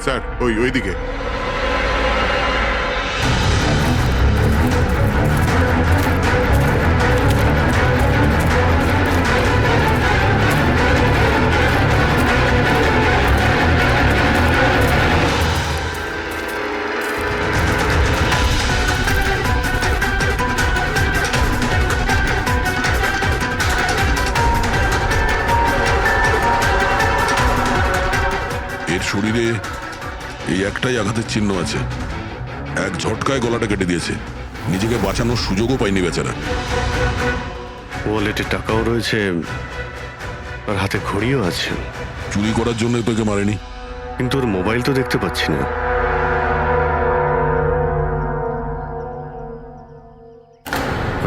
Sir ওইদিকে। এর শরীরে এই একটাই আঘাতের চিহ্ন আছে, এক ঝটকায় গলাটা কেটে দিয়েছে, নিজেকে বাঁচানোর সুযোগও পায়নি বেচারা। ওয়ালেটে টাকাও রয়েছে আর হাতে ঘড়িও আছে, চুরি করার জন্য তোকে মারেনি। কিন্তু ওর মোবাইল তো দেখতে পাচ্ছি না।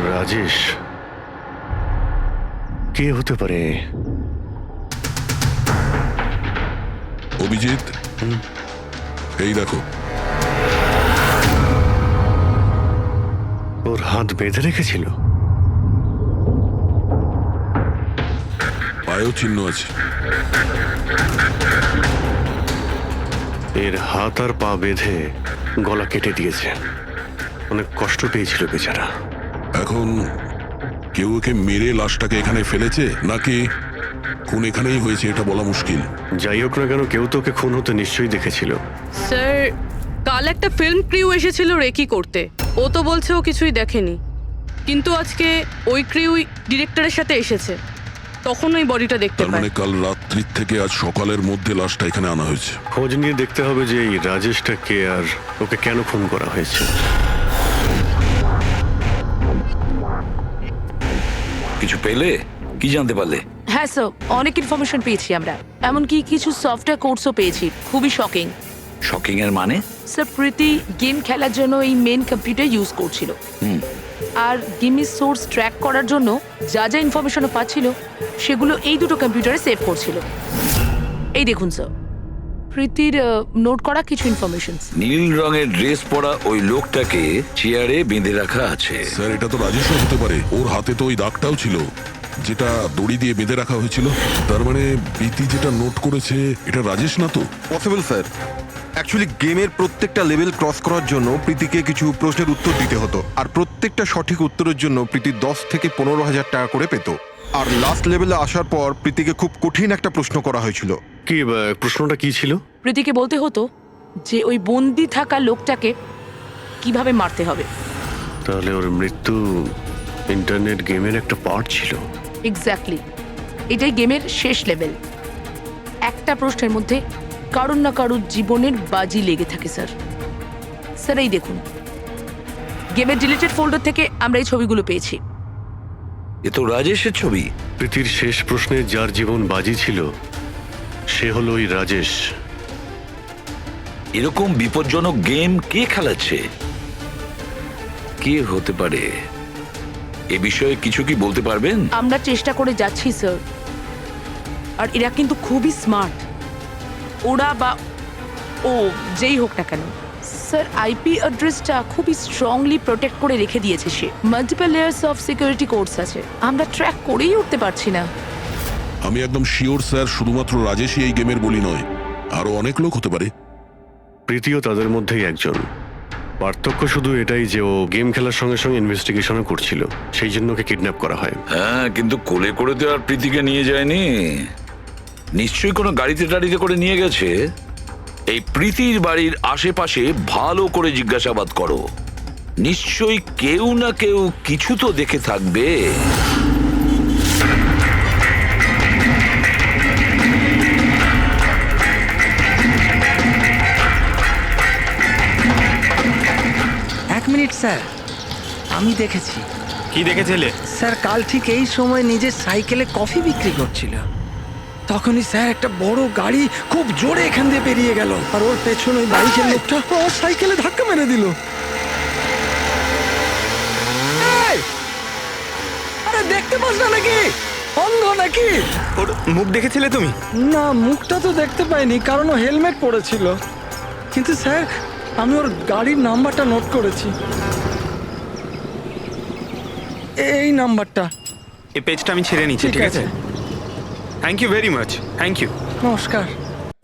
রাজেশ কে হতে পারে? অভিজিৎ, এই দেখো, ওর হাত বেঁধে রেখেছিল, পায়েও চিহ্ন আছে। এর হাত আর পা বেঁধে গলা কেটে দিয়েছে, অনেক কষ্ট পেয়েছিল বেচারা। এখন কেউ ওকে মেরে লাশটাকে এখানে ফেলেছে নাকি খুন এখানেই হয়েছে এটা বলা মুশকিল। যাই হোক না কেন, কেউ তোকে খুন হতে নিশ্চয়ই দেখেছিল। স্যার, কাল একটা ফিল্ম ক্রিউ এসেছিল রেকি করতে, ও তো বলছে ও কিছুই দেখেনি, কিন্তু আজকে ওই ক্রিউ ডিরেক্টরের সাথে এসেছে, তখন ওই বডিটা দেখতে তার মানে পায়। কাল রাত্রির থেকে আজ সকালের মধ্যে লাশটা এখানে আনা হয়েছে। খোঁজ নিয়ে দেখতে হবে যে এই রাজেশটা কে আর ওকে কেন খুন করা হয়েছে। কিছু পেলে? কি জানতে পারলে? হ্যাঁ স্যার, অনেক ইনফরমেশন পেয়েছি আমরা, এমনকি কিছু সফটওয়্যার কোর্সও পেয়েছি। খুবই শকিং। শকিং এর মানে? স্যার, প্রীতি গেম খেলার জন্য এই মেন কম্পিউটার ইউজ করছিল, আর গেমের সোর্স ট্র্যাক করার জন্য যা যা ইনফরমেশনও পাচ্ছিল সেগুলো এই দুটো কম্পিউটারে সেভ করছিল। এই দেখুন স্যার, প্রীতির নোট করা কিছু ইনফরমেশন। নীল রঙের ড্রেস পরা ওই লোকটাকে চেয়ারে বেঁধে রাখা আছে। স্যার, এটা তো রাজেশও হতে পারে, ওর হাতে তো ওই দাগটাও ছিল যেটা দড়ি দিয়ে বেঁধে রাখা হয়েছিল। তার মানে প্রীতি যেটা নোট করেছে এটা রাজেশ না তো? Possible sir. অ্যাকচুয়ালি গেমের প্রত্যেকটা লেভেল ক্রস করার জন্য প্রীতিকে কিছু প্রশ্নের উত্তর দিতে হতো, আর প্রত্যেকটা সঠিক উত্তরের জন্য প্রীতি 10 থেকে 15,000 টাকা করে পেত। আর লাস্ট লেভেলে আসার পর প্রীতিকে খুব কঠিন একটা প্রশ্ন করা হয়েছিল। কি প্রশ্নটা কি ছিল? প্রীতিকে বলতে হতো যে ওই বন্দি থাকা লোকটাকে কিভাবে মারতে হবে। তাহলে ওর মৃত্যু ইন্টারনেট গেমের একটা পার্ট ছিল। এক্স্যাক্টলি, এটাই গেমের শেষ লেভেল। একটা প্রশ্নের মধ্যে কারুর না কারুর জীবনের বাজি লেগে থাকে স্যার। স্যার, এই দেখুন, গেমের ডিলিটেড ফোল্ডার থেকে আমরা এই ছবিগুলো পেয়েছি। এ তো রাজেশের ছবি। প্রীতির শেষ প্রশ্নে যার জীবন বাজি ছিল সে হলো ওই রাজেশ। এরকম বিপজ্জনক গেম কে খেলাচ্ছে? কে হতে পারে? এ বিষয়ে কিছু কি বলতে পারবেন? আমরা চেষ্টা করে যাচ্ছি স্যার, আর এরা কিন্তু খুবই স্মার্ট। ওরা বা ও যেই হোক না কেন স্যার, আইপি অ্যাড্রেসটা খুবই স্ট্রংলি প্রোটেক্ট করে রেখে দিয়েছে সে। Multiple layers of security codes আছে, আমরা ট্র্যাক করেই উঠতে পারছি না। আমি একদম শিওর স্যার, শুধুমাত্র রাজেশই এই গেমের বলি নয়, আরো অনেক লোক হতে পারে। প্রীতিও তাদের মধ্যেই একজন। পার্থক্য শুধু এটাই যে ও গেম খেলার সঙ্গে সঙ্গে ইনভেস্টিগেশনও করছিল, সেই জন্য ওকে কিডন্যাপ করা হয়। হ্যাঁ, কিন্তু কোলে করে তো আর প্রীতিকে নিয়ে যায়নি। নিশ্চয়ই কোনো গাড়িতে টাড়িতে করে নিয়ে গেছে। এই প্রীতির বাড়ির আশেপাশে ভালো করে জিজ্ঞাসাবাদ করো, নিশ্চয়ই কেউ না কেউ কিছু তো দেখে থাকবে। এক মিনিট স্যার, আমি দেখেছি। কি দেখেছিলে? স্যার, কাল ঠিক এই সময় নিজের সাইকেলে কফি বিক্রি করছিল, তখনই স্যার একটা বড় গাড়ি খুব জোরে এখান দিয়ে পেরিয়ে গেল, আর ওর পেছনে ওই বাইকের লোকটা ওর সাইকেলে ধাক্কা মেরে দিল। এই! আরে দেখতে পাস না নাকি? অন্ধ নাকি? ওর মুখ দেখেছিলে তুমি? না, মুখটা তো দেখতে পাইনি, কারণ ও হেলমেট পরেছিল। কিন্তু স্যার, আমি ওর গাড়ির নাম্বারটা নোট করেছি, এই নাম্বারটা। এই পেজটা আমি ছেড়ে নিচ্ছি, ঠিক আছে? Thank you very much, thank you. নমস্কার।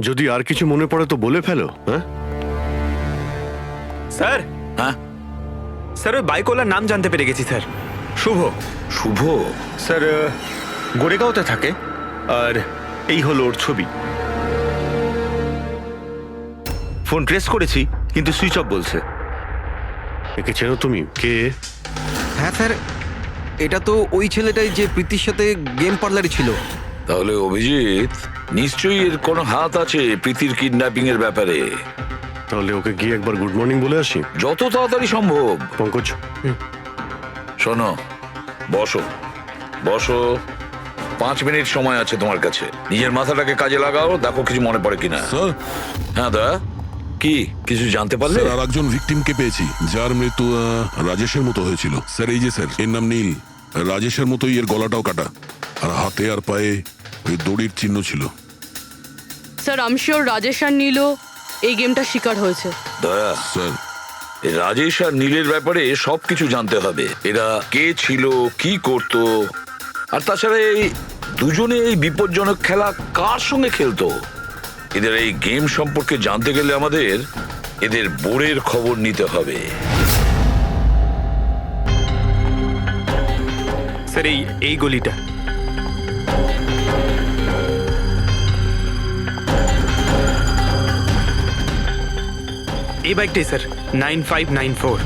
যদি আর কিছু মনে পড়ে তো বলে ফেলো। হ্যাঁ, স্যার হ্যাঁ স্যার ওই বাইকওয়ালার নাম জানতে পেরে গেছি স্যার। শুভ। শুভ? স্যার গোরেগাঁওতে থাকে, আর এই হলো ওর ছবি। ফোন ট্রেস করেছি কিন্তু সুইচ অফ বলছে। একে চেনো তুমি? কে? হ্যাঁ স্যার, এটা তো ওই ছেলেটাই যে প্রীতির সাথে গেম পার্লারে ছিল। তাহলে অভিজিৎ নিশ্চয়ই এর কোনো হাত আছে প্রীতির কিডন্যাপিং এর ব্যাপারে। তাহলে ওকে গিয়ে একবার গুড মর্নিং বলে আসি। যত তাড়াতাড়ি সম্ভব। পঙ্কজ, শোনো, বসো বসো, 5 মিনিট সময় আছে তোমার কাছে। নিজের মাথাটাকে কাজে লাগাও, দেখো কিছু মনে পড়ে কিনা। স্যার, হ্যাঁ দা, কি কিছু জানতে পারলে? স্যার আর একজন ভিকটিমকে পেয়েছি যার মৃত্যু রাজেশের মতো হয়েছিল। স্যার এই যে স্যার, এর নাম নীল। রাজেশের মতোই এর গলাটাও কাটা, আর হাতে আর পায়ে ওই দড়ির চিহ্ন ছিল। স্যার আমি শিওর রাজেশ আর নীলও এই গেমটা শিকার হয়েছে। দয়া, স্যার এই রাজেশ আর নীলের ব্যাপারে সবকিছু জানতে হবে। এরা কে ছিল, কি করত, আর তাছাড়া এই দুজনে এই বিপজ্জনক খেলা কার সঙ্গে খেলতো। এদের এই গেম সম্পর্কে জানতে গেলে আমাদের এদের বোর্ডের খবর নিতে হবে। স্যার এই গলিটা। এই বাইকটাই স্যার, 9594।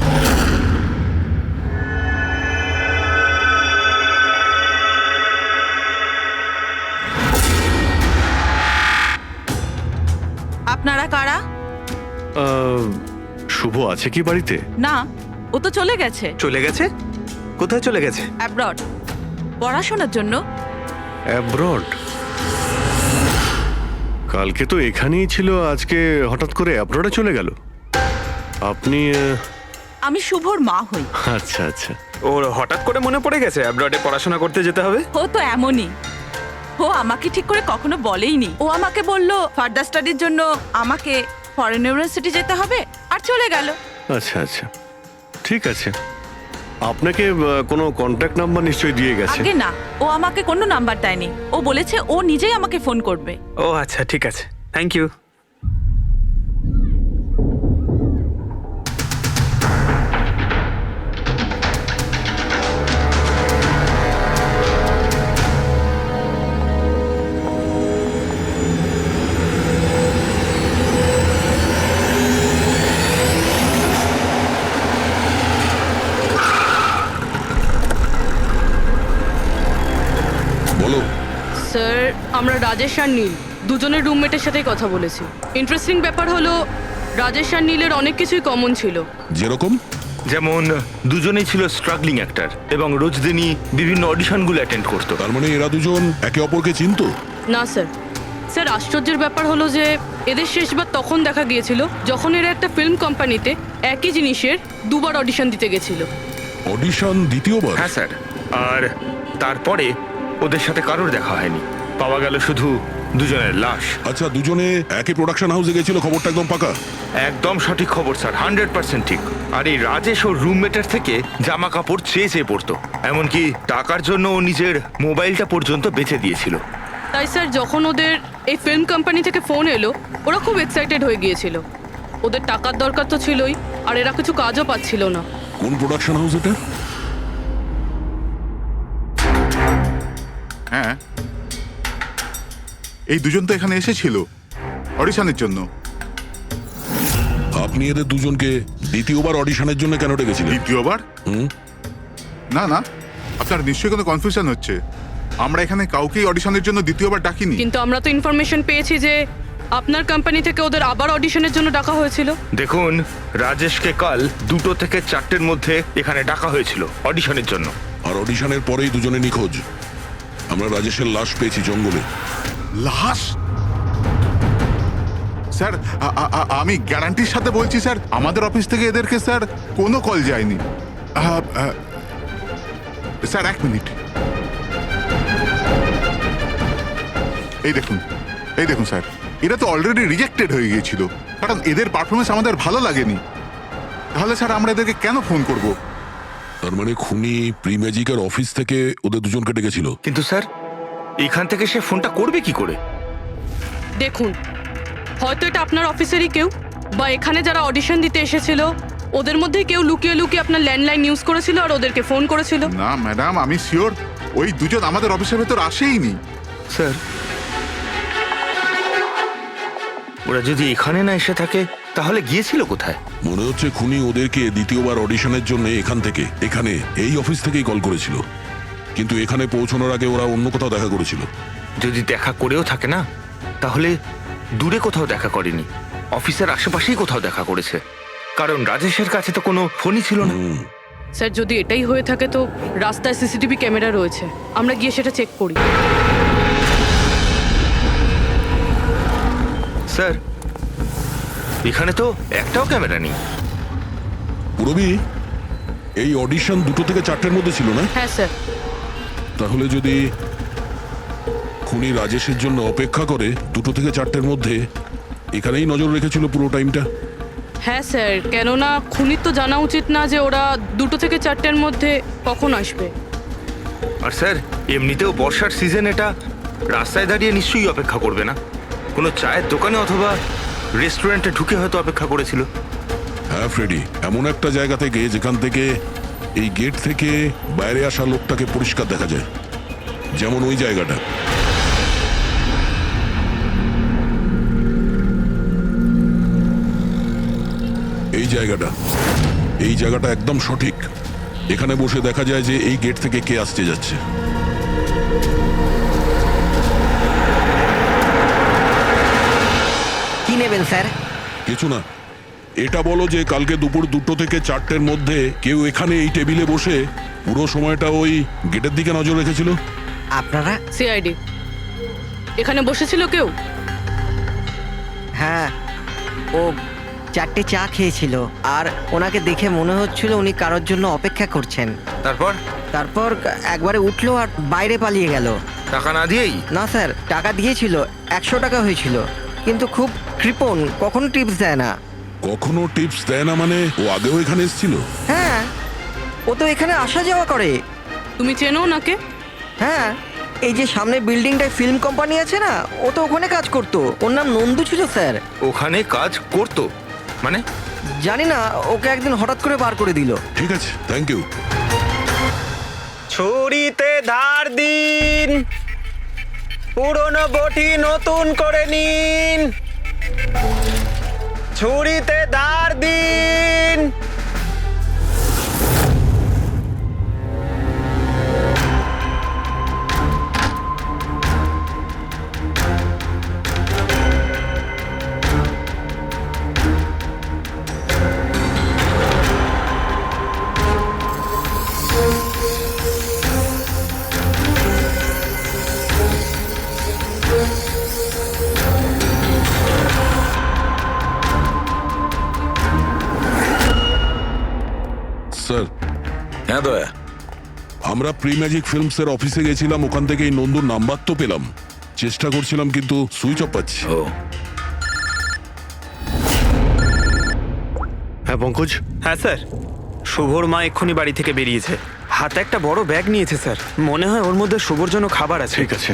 আপনারা কারা? শুভ আছে কি বাড়িতে? না, ও তো চলে গেছে চলে গেছে? কোথায় চলে গেছে? অ্যাব্রড, পড়াশোনার জন্য। অ্যাব্রড? কালকে তো এখানেই ছিল, আজকে হঠাৎ করে অ্যাব্রডে চলে গেল। আপনি আমি শুভর মা হই। আচ্ছা আচ্ছা। ওর হঠাৎ করে মনে পড়ে গেছে অ্যাব্রডে পড়াশোনা করতে যেতে হবে। ও তো এমনই, ও আমাকে ঠিক করে কখনো বলেইনি। ও আমাকে বলল ফার্দার স্টাডির জন্য আমাকে ফরেন ইউনিভার্সিটি যেতে হবে, আর চলে গেল। আচ্ছা আচ্ছা, ঠিক আছে। আপনাকে কোনো কন্ট্যাক্ট নাম্বার নিশ্চয়ই দিয়ে গেছে। আগে না, ও আমাকে কোনো নাম্বার দেয়নি। ও বলেছে ও নিজেই আমাকে ফোন করবে। ও আচ্ছা, ঠিক আছে, থ্যাংক ইউ। বলো। স্যার আমরা রাজেশ আর নীল দুজনের রুমমেটের সাথেই কথা বলেছি। ইন্টারেস্টিং ব্যাপার হলো রাজেশ আর নীলের অনেক কিছুই কমন ছিল। যেরকম? যেমন দুজনেই ছিল স্ট্রাগলিং অ্যাক্টর এবং রোজ দিনই বিভিন্ন অডিশনগুলো অ্যাটেন্ড করতো। তার মানে এরা দুজন একে অপরকে চিনতো? না স্যার, স্যার আশ্চর্যের ব্যাপার হলো যে এদের শেষবার তখন দেখা গিয়েছিল যখন এরা একটা ফিল্ম কোম্পানিতে একই জিনিসের দুবার অডিশন দিতে গেছিল। অডিশন দ্বিতীয়বার? হ্যাঁ স্যার, আর তারপরে ওদের সাথে কারোর দেখা হয়নি। পাওয়া গেল শুধু দুজনের লাশ। আচ্ছা, দুজনে একই প্রোডাকশন হাউসে গেছিল, খবরটা একদম পাকা? একদম সঠিক খবর স্যার, 100% ঠিক। আর এই রাজেশ ওর রুমমেটের থেকে জামা কাপড় চেয়ে চেয়ে পড়তো, এমনকি টাকার জন্য ও নিজের মোবাইলটা পর্যন্ত বেচে দিয়েছিল। তাই স্যার যখন ওদের এই ফিল্ম কোম্পানি থেকে ফোন এলো ওরা খুব এক্সাইটেড হয়ে গিয়েছিল। ওদের টাকার দরকার তো ছিলই, আর এরা কিছু কাজও পাচ্ছিল না। কোন প্রোডাকশন হাউস এটা? হ্যাঁ, এই দুজন তো এখানে এসেছিল অডিশনের জন্য। আপনি এদের দুজনকে দ্বিতীয়বার অডিশনের জন্য কেন ডেকেছিলেন? দ্বিতীয়বার? হুম? না না, আপনার নিশ্চয়ই কোনো কনফিউশন হচ্ছে। আমরা এখানে কাউকেই অডিশনের জন্য দ্বিতীয়বার ডাকিনি। কিন্তু আমরা তো ইনফরমেশন পেয়েছি যে আপনার কোম্পানি থেকে ওদের আবার অডিশনের জন্য ডাকা হয়েছিল। দেখুন, রাজেশকে কাল 2টো থেকে 4টের মধ্যে এখানে ডাকা হয়েছিল অডিশনের জন্য। আর অডিশনের পরেই দুজনে নিখোঁজ। আমরা রাজেশের লাশ পেয়েছি জঙ্গলে। লাশ? স্যার, আমি গ্যারান্টির সাথে বলছি স্যার, আমাদের অফিস থেকে এদেরকে স্যার কোনো কল যায়নি। স্যার 1 মিনিট, এই দেখুন স্যার, এরা তো অলরেডি রিজেক্টেড হয়ে গিয়েছিল, কারণ এদের পারফরমেন্স আমাদের ভালো লাগেনি। তাহলে স্যার আমরা এদেরকে কেন ফোন করব? তার মানে খুনি প্রিম্যাজিকের অফিস থেকে ওদের দুজনকে ডেকেছিল। কিন্তু স্যার, এখান থেকে সে ফোনটা করবে কি করে? দেখুন, হয়তো এটা আপনার অফিসেরই কেউ, বা এখানে যারা অডিশন দিতে এসেছিল ওদের মধ্যে কেউ লুকিয়ে লুকিয়ে আপনার ল্যান্ডলাইন ইউজ করেছিল আর ওদেরকে ফোন করেছিল। না ম্যাডাম, আমি শিওর ওই দুজন আমাদের অফিসের ভেতর আসেইনি। স্যার, ওরা যদি এখানে না এসে থাকে তাহলে গিয়েছিল কোথায়? মনে হচ্ছে খুনি ওদেরকে দ্বিতীয়বার অডিশনের জন্য এখানে এই অফিস থেকেই কল করেছিল, কিন্তু এখানে পৌঁছানোর আগে ওরা অন্য কোথাও দেখা করেছিল। যদি দেখা করেও থাকে না, তাহলে দূরে কোথাও দেখা করেনি, অফিসের আশেপাশেই কোথাও দেখা করেছে, কারণ রাজেশের কাছে তো কোনো ফোনই ছিল না। স্যার, যদি এটাই হয়ে থাকে তো রাস্তায় সিসিটিভি ক্যামেরা রয়েছে, আমরা গিয়ে সেটা চেক করি। স্যার, এখানে তো একটাও ক্যামেরা নেই। পুরবি, এই অডিশন 2 থেকে 4টের মধ্যে ছিল না? হ্যাঁ স্যার। তাহলে যদি খুনি রাজেশের জন্য অপেক্ষা করে 2 থেকে 4টের মধ্যে এখানেই নজর রেখেছিল পুরো টাইমটা। হ্যাঁ স্যার, কেননা খুনির তো জানা উচিত না যে ওরা 2 থেকে 4টের মধ্যে কখন আসবে। আর স্যার, এমনিতেও বর্ষার সিজন, এটা রাস্তায় দাঁড়িয়ে নিশ্চয়ই অপেক্ষা করবে না, কোনো চায়ের দোকানে অথবা রেস্টুরেন্টে ঢুকে হয়তো অপেক্ষা করেছিল। হ্যাঁ ফ্রেডি, এমন একটা জায়গা থেকে যেখান থেকে এই গেট থেকে বাইরে আসা লোকটাকে পরিষ্কার দেখা যায়, যেমন ওই জায়গাটা। এই জায়গাটা একদম সঠিক। এখানে বসে দেখা যায় যে এই গেট থেকে কে আসতে যাচ্ছে। কি নেবেন স্যার? কিছু না, এটা বলো যে কালকে দুপুর 2 থেকে 4টের মধ্যে কেউ এখানে এই টেবিলে বসে পুরো সময়টা ওই গেটের দিকে নজর রেখেছিল? আপনারা? সিআইডি। এখানে বসেছিল কেউ? হ্যাঁ, ও 4টে চা খেয়েছিল আর ওনাকে দেখে মনে হচ্ছিল উনি কারোর জন্য অপেক্ষা করছেন। তারপর একবারে উঠলো আর বাইরে পালিয়ে গেল। টাকা না দিয়েই? না স্যার, টাকা দিয়েছিল, 100 টাকা হয়েছিল, কিন্তু খুব কৃপণ, কখনো টিপস দেয় না। কখনো টিপস দেয় না মানে? ও আগেও এখানে এসেছিল? হ্যাঁ, ও তো এখানে আসা যাওয়া করে। তুমি চেনো ওনাকে? হ্যাঁ, এই যে সামনে বিল্ডিংটায় ফিল্ম কোম্পানি আছে না, ও তো ওখানে কাজ করতো। ওর নাম নন্দু ছিল স্যার। ওখানে কাজ করতো মানে? জানি না, ওকে একদিন হঠাৎ করে বার করে দিল। ঠিক আছে, থ্যাংক ইউ। ছুরিতে ধার দিন, পুরনো বটি নতুন করে নিন, ছুরিতে ধার দিন। স্যার। হ্যাঁ দয়া। আমরা প্রি ম্যাজিক ফিল্মসের অফিসে গেছিলাম, ওখান থেকে এই নন্দুর নাম্বার তো পেলাম, চেষ্টা করছিলাম কিন্তু সুইচ অফ পাচ্ছি। ও হ্যাঁ পঙ্কজ। হ্যাঁ স্যার, শুভর মা এক্ষুনি বাড়ি থেকে বেরিয়েছে, হাতে একটা বড় ব্যাগ নিয়েছে স্যার, মনে হয় ওর মধ্যে শুভর জন্য খাবার আছে। ঠিক আছে,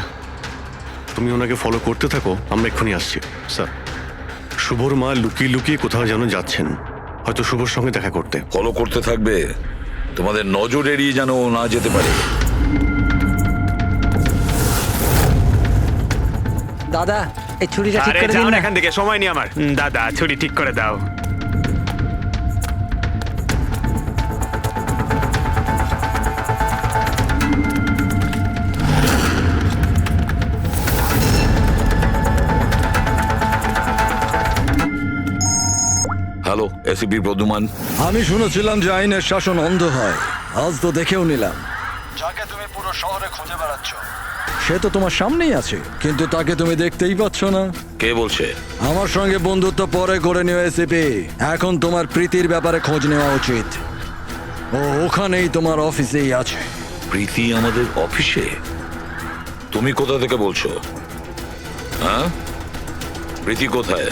তুমি ওনাকে ফলো করতে থাকো, আমরা এক্ষুনি আসছি। স্যার, শুভর মা লুকিয়ে লুকিয়ে কোথাও যেন যাচ্ছেন, হয়তো শুভর সঙ্গে দেখা করতে। ফলো করতে থাকবে, তোমাদের নজর এড়িয়ে যেন ও না যেতে পারে। দাদা, এই ছুরিটা ঠিক করে দিন না। এখান থেকে সময় নেই আমার। দাদা, ছুরি ঠিক করে দাও। Hello, ACP Pradyuman. আমি শুনেছিলাম যে আইনের শাসন অন্ধ হয়, আজ তো দেখেও নিলাম। যাকে তুমি পুরো শহরে খুঁজে বেড়াচ্ছ সে তো তোমার সামনেই আছে, কিন্তু তাকে তুমি দেখতেই পাচ্ছ না। কে বলছে? আমার সঙ্গে বন্ধুত্ব পরে করে নিও এসিপি, এখন তোমার প্রীতির ব্যাপারে খোঁজ নেওয়া উচিত। ও ওখানেই তোমার অফিসেই আছে। প্রীতি আমাদের অফিসে? তুমি কোথা থেকে বলছো? হ্যাঁ, প্রীতি কোথায়?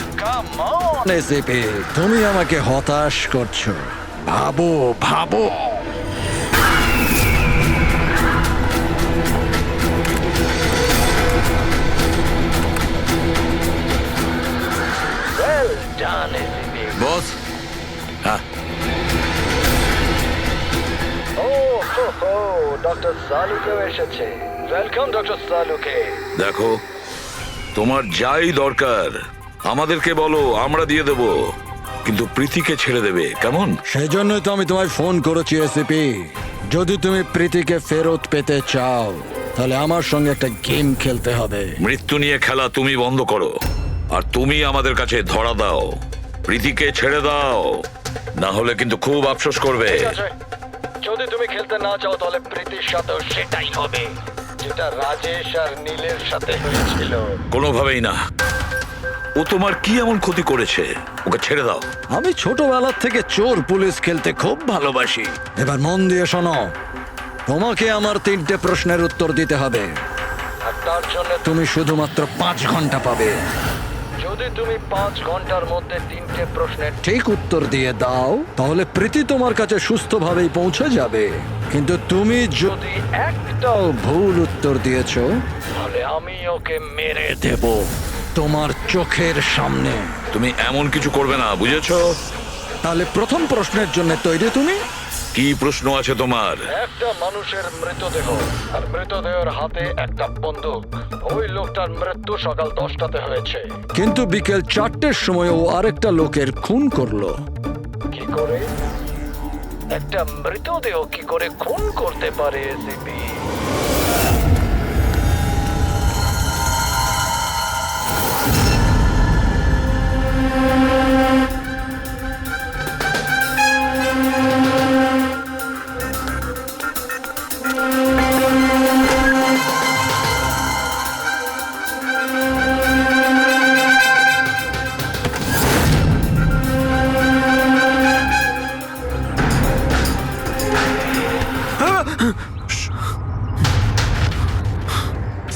এসিপি, তুমি আমাকে হতাশ করছো। ভাবো ভাবো। ডান এসিপি। বস, হ্যাঁ ও হো, ডক্টর সালুকেও এসেছে। Welcome doctor Saluke. দেখো, তোমার যাই দরকার আমাদেরকে বলো, আমরা দিয়ে দেব, কিন্তু প্রীতিকে ছেড়ে দেবে, কেমন? সেই জন্যই তো আমি তোমায় ফোন করেছি এসিপি। যদি তুমি প্রীতিকে ফেরত পেতে চাও তাহলে আমার সঙ্গে একটা গেম খেলতে হবে। মৃত্যু নিয়ে খেলা তুমি বন্ধ করো, আর তুমি আমাদের কাছে ধরা দাও, প্রীতিকে ছেড়ে দাও, না হলে কিন্তু খুব আফসোস করবে। ঠিক আছে, যদি তুমি খেলতে না চাও তাহলে প্রীতির সাথেও সেটাই হবে যেটা রাজেশ আর নীলের সাথে হয়েছিল। কোনোভাবেই না। ও তোমার কি এমন ক্ষতি করেছে? ওকে ছেড়ে দাও। আমি ছোটবেলার থেকে চোর পুলিশ খেলতে খুব ভালোবাসি। এবার মন দিয়ে শোনো, তোমাকে আমার 3টে প্রশ্নের উত্তর দিতে হবে, আর তার জন্য তুমি শুধুমাত্র 5 ঘন্টা পাবে। যদি তুমি 5 ঘন্টার মধ্যে 3টে প্রশ্নের ঠিক উত্তর দিয়ে দাও তাহলে প্রীতি তোমার কাছে সুস্থভাবেই পৌঁছে যাবে। কিন্তু তুমি যদি একটাও ভুল উত্তর দিয়েছো তাহলে আমি ওকে মেরে দেব তোমার চোখের সামনে। তুমি এমন কিছু করবে না, বুঝেছো? তাহলে প্রথম প্রশ্নের জন্য তৈরি তুমি? কি প্রশ্ন আছে তোমার? একটা মানুষের মৃতদেহ, আর মৃতদেহের হাতে একটা বন্দুক। ওই লোকটার মৃত্যু সকাল 10টাতে হয়েছে, কিন্তু বিকেল 4টের সময় ও আরেকটা লোকের খুন করলো। কি করে? একটা মৃতদেহ কি করে খুন করতে পারে এসিপি?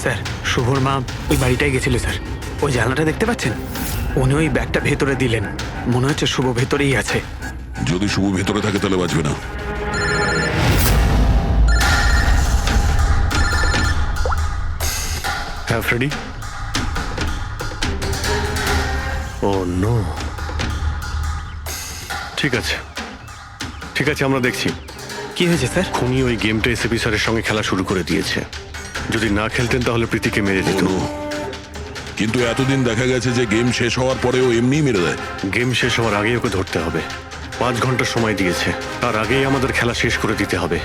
স্যার, শুভর মা ওই বাড়িটায় গেছিল স্যার। ওই জানলাটা দেখতে পাচ্ছেন? উনি ওই ব্যাগটা ভেতরে দিলেন। মনে হচ্ছে শুভ ভেতরেই আছে। যদি শুভ ভেতরে থাকে তাহলে বাঁচবে না। হ্যাঁ ফ্রেডি। ও নো। ঠিক আছে, ঠিক আছে, আমরা দেখছি। কি হয়েছে স্যার? খুনি ওই গেমটা এসিপি স্যারের সঙ্গে খেলা শুরু করে দিয়েছে। যদি না খেলতেন তাহলে প্রীতিকে মেরে দিত। কোনো কিন্তু এতদিন দেখা গেছে যে গেম শেষ হওয়ার পরেও এমনিই মেরে দেয়। গেম শেষ হওয়ার আগেই ওকে ধরতে হবে। 5 ঘন্টা সময় দিয়েছে, তার আগেই আমাদের খেলা শেষ করে দিতে হবে।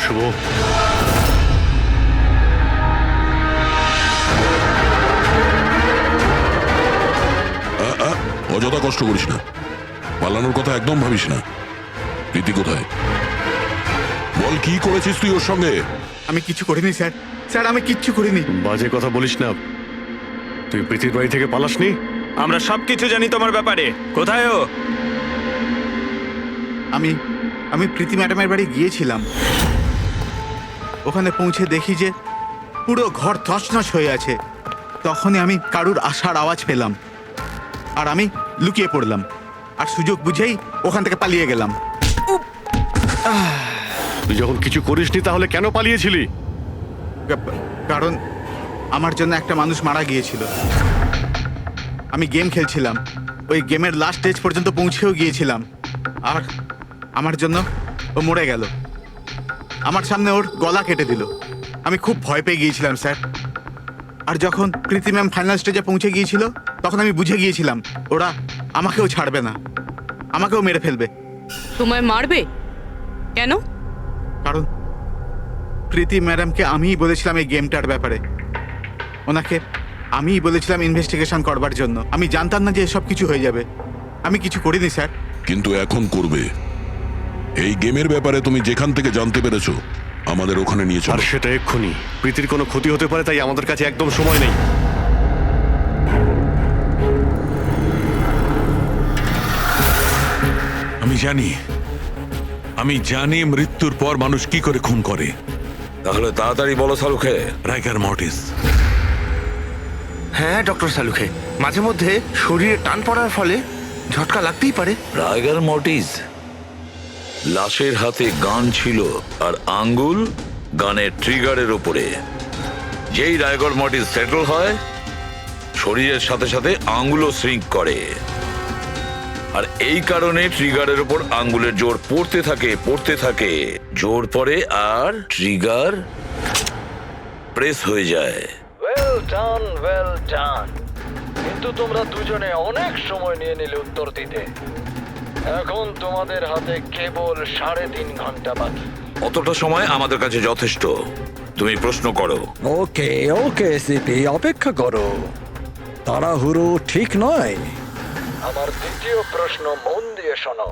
শুভ, অযথা কষ্ট করিস না, পালানোর কথা একদম ভাবিস না। প্রীতি কোথায়? বল, কি করেছিস তুই ওর সঙ্গে? আমি কিছু করিনি স্যার, স্যার আমি কিচ্ছু করিনি। বাজে কথা বলিস না। তুই প্রীতির বাড়ি থেকে পালাসনি? আমরা সবকিছু জানি তোমার ব্যাপারে। কোথায় ও? আমি প্রীতি ম্যাডামের বাড়ি গিয়েছিলাম। ওখানে পৌঁছে দেখি যে পুরো ঘর তছনছ হয়ে আছে। তখনই আমি কারুর আসার আওয়াজ পেলাম, আর আমি লুকিয়ে পড়লাম, আর সুযোগ বুঝেই ওখান থেকে পালিয়ে গেলাম। তুই যখন কিছু করিসনি তাহলে কেন পালিয়েছিলি? কারণ আমার জন্য একটা মানুষ মারা গিয়েছিল। আমি গেম খেলছিলাম, ওই গেমের লাস্ট স্টেজ পর্যন্ত পৌঁছেও গিয়েছিলাম, আর আমার জন্য ও মরে গেল। আমার সামনে ওর গলা কেটে দিল। আমি খুব ভয় পেয়ে গিয়েছিলাম স্যার। আর যখন প্রীতি ম্যাম ফাইনাল স্টেজে পৌঁছে গিয়েছিল তখন আমি বুঝে গিয়েছিলাম ওরা আমাকেও ছাড়বে না, আমাকেও মেরে ফেলবে। তোমায় মারবে কেন? কারণ প্রীতি ম্যাডামকে আমিই বলেছিলাম এই গেমটার ব্যাপারে। ওনাকে আমিই বলেছিলাম ইনভেস্টিগেশন করবার জন্য। আমি জানতাম না যে এসব কিছু হয়ে যাবে। আমি কিছু করিনি স্যার। কিন্তু এখন করবে। এই গেমের ব্যাপারে তুমি যেখান থেকে জানতে পেরেছো আমাদের ওখানে নিয়ে আর চলো। সেটা এক্ষুনি। প্রীতির কোনো ক্ষতি হতে পারে, তাই আমাদের কাছে একদম সময় নেই। আমি জানি মৃত্যুর পর মানুষ কি করে খুন করে। তাহলে তাড়াতাড়ি বলো শাহরুখে। রাইগার মর্টিস। হ্যাঁ ডক্টর সালুখে, মাঝে মধ্যে শরীরে টান পড়ার ফলে ঝটকা লাগতেই পারে। রাইগার মর্টিস লাশের হাতে গান ছিল আর আঙ্গুল গানের ট্রিগারের ওপরে। যেই রাইগার মর্টিস সেটেল হয়, শরীরের সাথে সাথে আঙ্গুলও শ্রিঙ্ক করে, আর এই কারণে ট্রিগারের ওপর আঙ্গুলের জোর পড়তে থাকে, জোর পড়ে আর ট্রিগার প্রেস হয়ে যায়। Well done. কিন্তু তোমরা দুজনে অনেক সময় নিয়ে নিলে উত্তর দিতে। এখন তোমাদের হাতে কেবল 3.5 ঘন্টা বাকি। অতটা সময় আমাদের কাছে যথেষ্ট। তুমি প্রশ্ন করো। ওকে সিপি, অপেক্ষা করো, তাড়াহুড়ো ঠিক নয়। আমার দ্বিতীয় প্রশ্ন মন দিয়ে শোনো।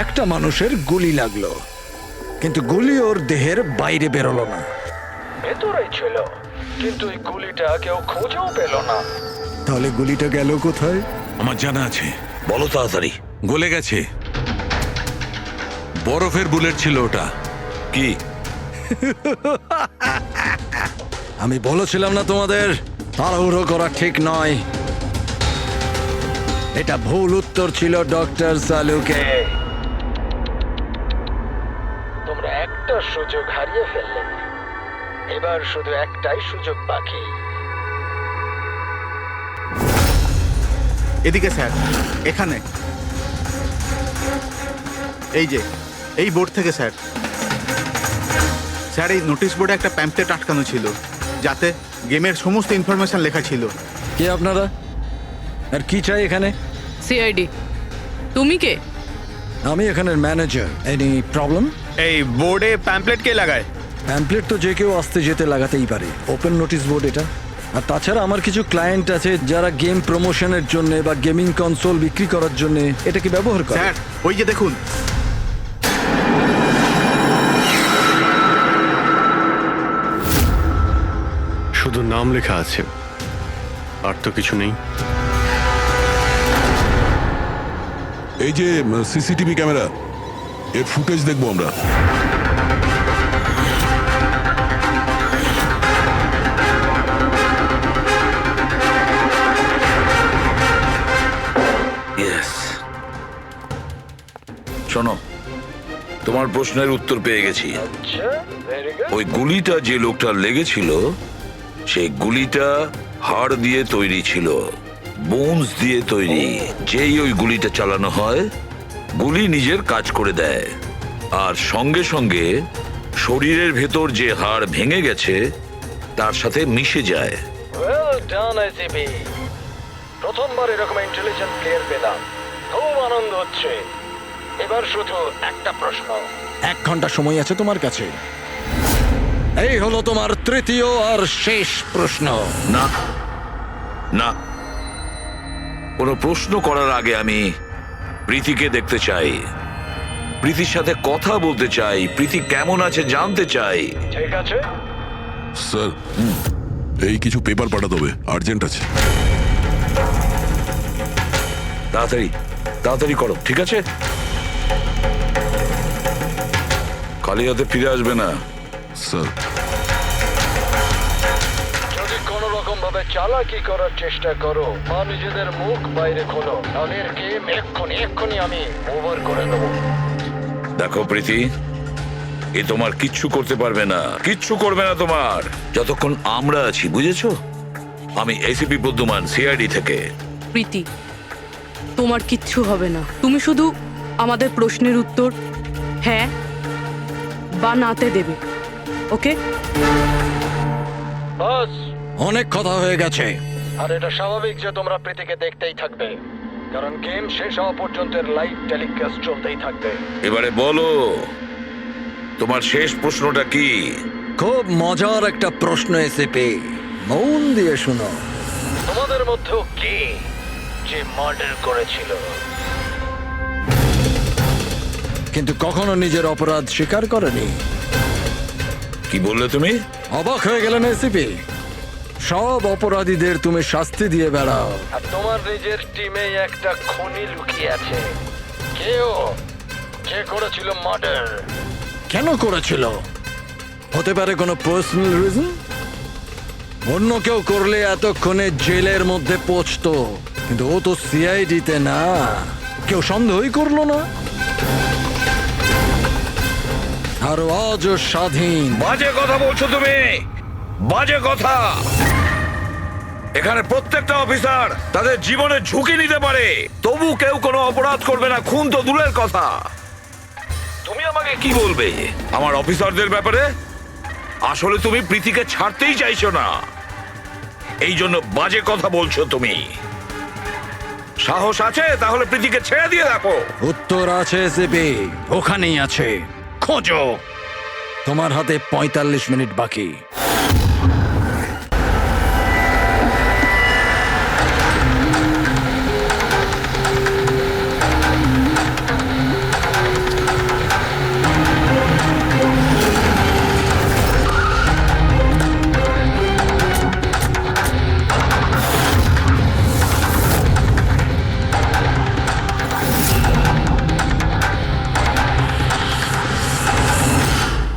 একটা মানুষের গুলি লাগলো, কিন্তু গুলি ওর দেহের বাইরে বেরোলো না, ভেতরেই ছিল, কিন্তু এই গুলিটা কেউ খুঁজেও পেল না। তাহলে গুলিটা গেল কোথায়? আমার জানা আছে। বলো তাড়াতাড়ি। গলে গেছে। বরফের বুলেট ছিল ওটা। কি? আমি বলেছিলাম না তোমাদের তাড়াহুড়ো করা ঠিক নয়। এটা ভুল উত্তর ছিল ডক্টর সালুকে। তোমরা একটা সুযোগ হারিয়ে ফেললে, এবার শুধু একটাই সুযোগ বাকি। এদিকে স্যার, এখানে এই যে এই বোর্ড থেকে স্যার। স্যার, এই নোটিশ বোর্ডে একটা প্যাম্পলেট আটকানো ছিল, যাতে গেমের সমস্ত ইনফরমেশন লেখা ছিল। কে আপনারা আর কি চাই এখানে? সিআইডি। তুমি কে? আমি এখানের ম্যানেজার। Any problem? এই বোর্ডে প্যাম্পলেট কে লাগায়? প্যাম্পলেট তো যে কেউ আসতে যেতে লাগাতেই পারে। ওপেন নোটিশ বোর্ড এটা। আর তাছাড়া আমার কিছু ক্লায়েন্ট আছে যারা গেম প্রমোশনের জন্য বা গেমিং কনসোল বিক্রি করার জন্য এটাকে ব্যবহার করে। স্যার, ওই যে দেখুন। শুধু নাম লেখা আছে, আর তো কিছু নেই। এই যে সিসিটিভি ক্যামেরা, এর ফুটেজ দেখবো আমরা। শোনো, তোমার প্রশ্নের উত্তর পেয়ে গেছি। ওই গুলিটা যে লোকটার লেগেছিল, সেই গুলিটা হাড় দিয়ে তৈরি ছিল, বোনস দিয়ে তৈরি। যেই ওই গুলিটা চালানো হয়, গুলি নিজের কাজ করে দেয়, আর সঙ্গে সঙ্গে শরীরের ভেতর যে হাড় ভেঙে গেছে তার সাথে মিশে যায়। Well done ICP. প্রথমবার এরকম ইন্টেলিজেন্ট প্লেয়ার পেলাম, খুব আনন্দ হচ্ছে। এবার শুধু একটা প্রশ্ন। 1 ঘন্টা সময় আছে তোমার কাছে। এই হলো তোমার তৃতীয় আর শেষ প্রশ্ন। না না, কোনো প্রশ্ন করার আগে আমি প্রীতিকে দেখতে চাই, প্রীতির সাথে কথা বলতে চাই, প্রীতি কেমন আছে জানতে চাই। ঠিক আছে স্যার, এই কিছু পেপার পাঠাতে হবে, আর্জেন্ট আছে। তাড়াতাড়ি তাড়াতাড়ি করো, ঠিক আছে? খালি হাতে ফিরে আসবে না। স্যার, যদি কোনো রকম ভাবে চালাকি করার চেষ্টা করো বা নিজেদের মুখ বাইরে খোলো, তাহলে এর গেম এক্ষুনি আমি ওভার করে দেবো। দেখো প্রীতি, এ তোমার কিচ্ছু করতে পারবে না, কিচ্ছু করবে না তোমার, যতক্ষণ আমরা আছি, বুঝেছো? আমি এসিপি প্রদ্যুমান, সিআইডি থেকে। প্রীতি, তোমার কিচ্ছু হবে না। তুমি শুধু আমাদের প্রশ্নের উত্তর হ্যাঁ বা নাতে দেবে, ওকে? বাস, অনেক কথা হয়ে গেছে। আর এটা স্বাভাবিক যে তোমরা প্রীতিকে দেখতেই থাকবে, কারণ গেম শেষ হওয়া পর্যন্ত লাইভ টেলিকাস্ট চলতেই থাকবে। এবারে বলো, তোমার শেষ প্রশ্নটা কি? খুব মজার একটা প্রশ্ন এসেপি, মন দিয়ে শুনো। তোমাদের মধ্যেও কে যে মার্ডার করেছিল কিন্তু কখনো নিজের অপরাধ স্বীকার করেনি? কি বললে তুমি? অবাক হয়ে গেলেন এসিপি? সব অপরাধীদের তুমি শাস্তি দিয়ে বেড়াও, আর তোমার নিজের টিমে একটা খুনি লুকিয়ে আছে। কে করেছিল মার্ডার? কেন করেছিল? হতে পারে কোনো পার্সোনাল রিজন। অন্য কেউ করলে এতক্ষণে জেলের মধ্যে পৌঁছতো, কিন্তু ও তো সিআইডিতে না, কেউ সন্দেহই করলো না। আর ও আজও স্বাধীন। বাজে কথা বলছো তুমি, বাজে কথা। এখানে প্রত্যেকটা অফিসার তাদের জীবনে ঝুঁকি নিতে পারে, তবু কেউ কোনো অপরাধ করবে না, খুন তো দূরের কথা। তুমি আমাকে কি বলবে আমার অফিসারদের ব্যাপারে? আসলে তুমি প্রীতিকে ছাড়তেই চাইছো না, এই জন্য বাজে কথা বলছো তুমি। সাহস আছে তাহলে প্রীতিকে ছেড়ে দিয়ে দেখো। উত্তর আছে সিপি, ওখানেই আছে, খোঁজো। তোমার হাতে 45 মিনিট বাকি।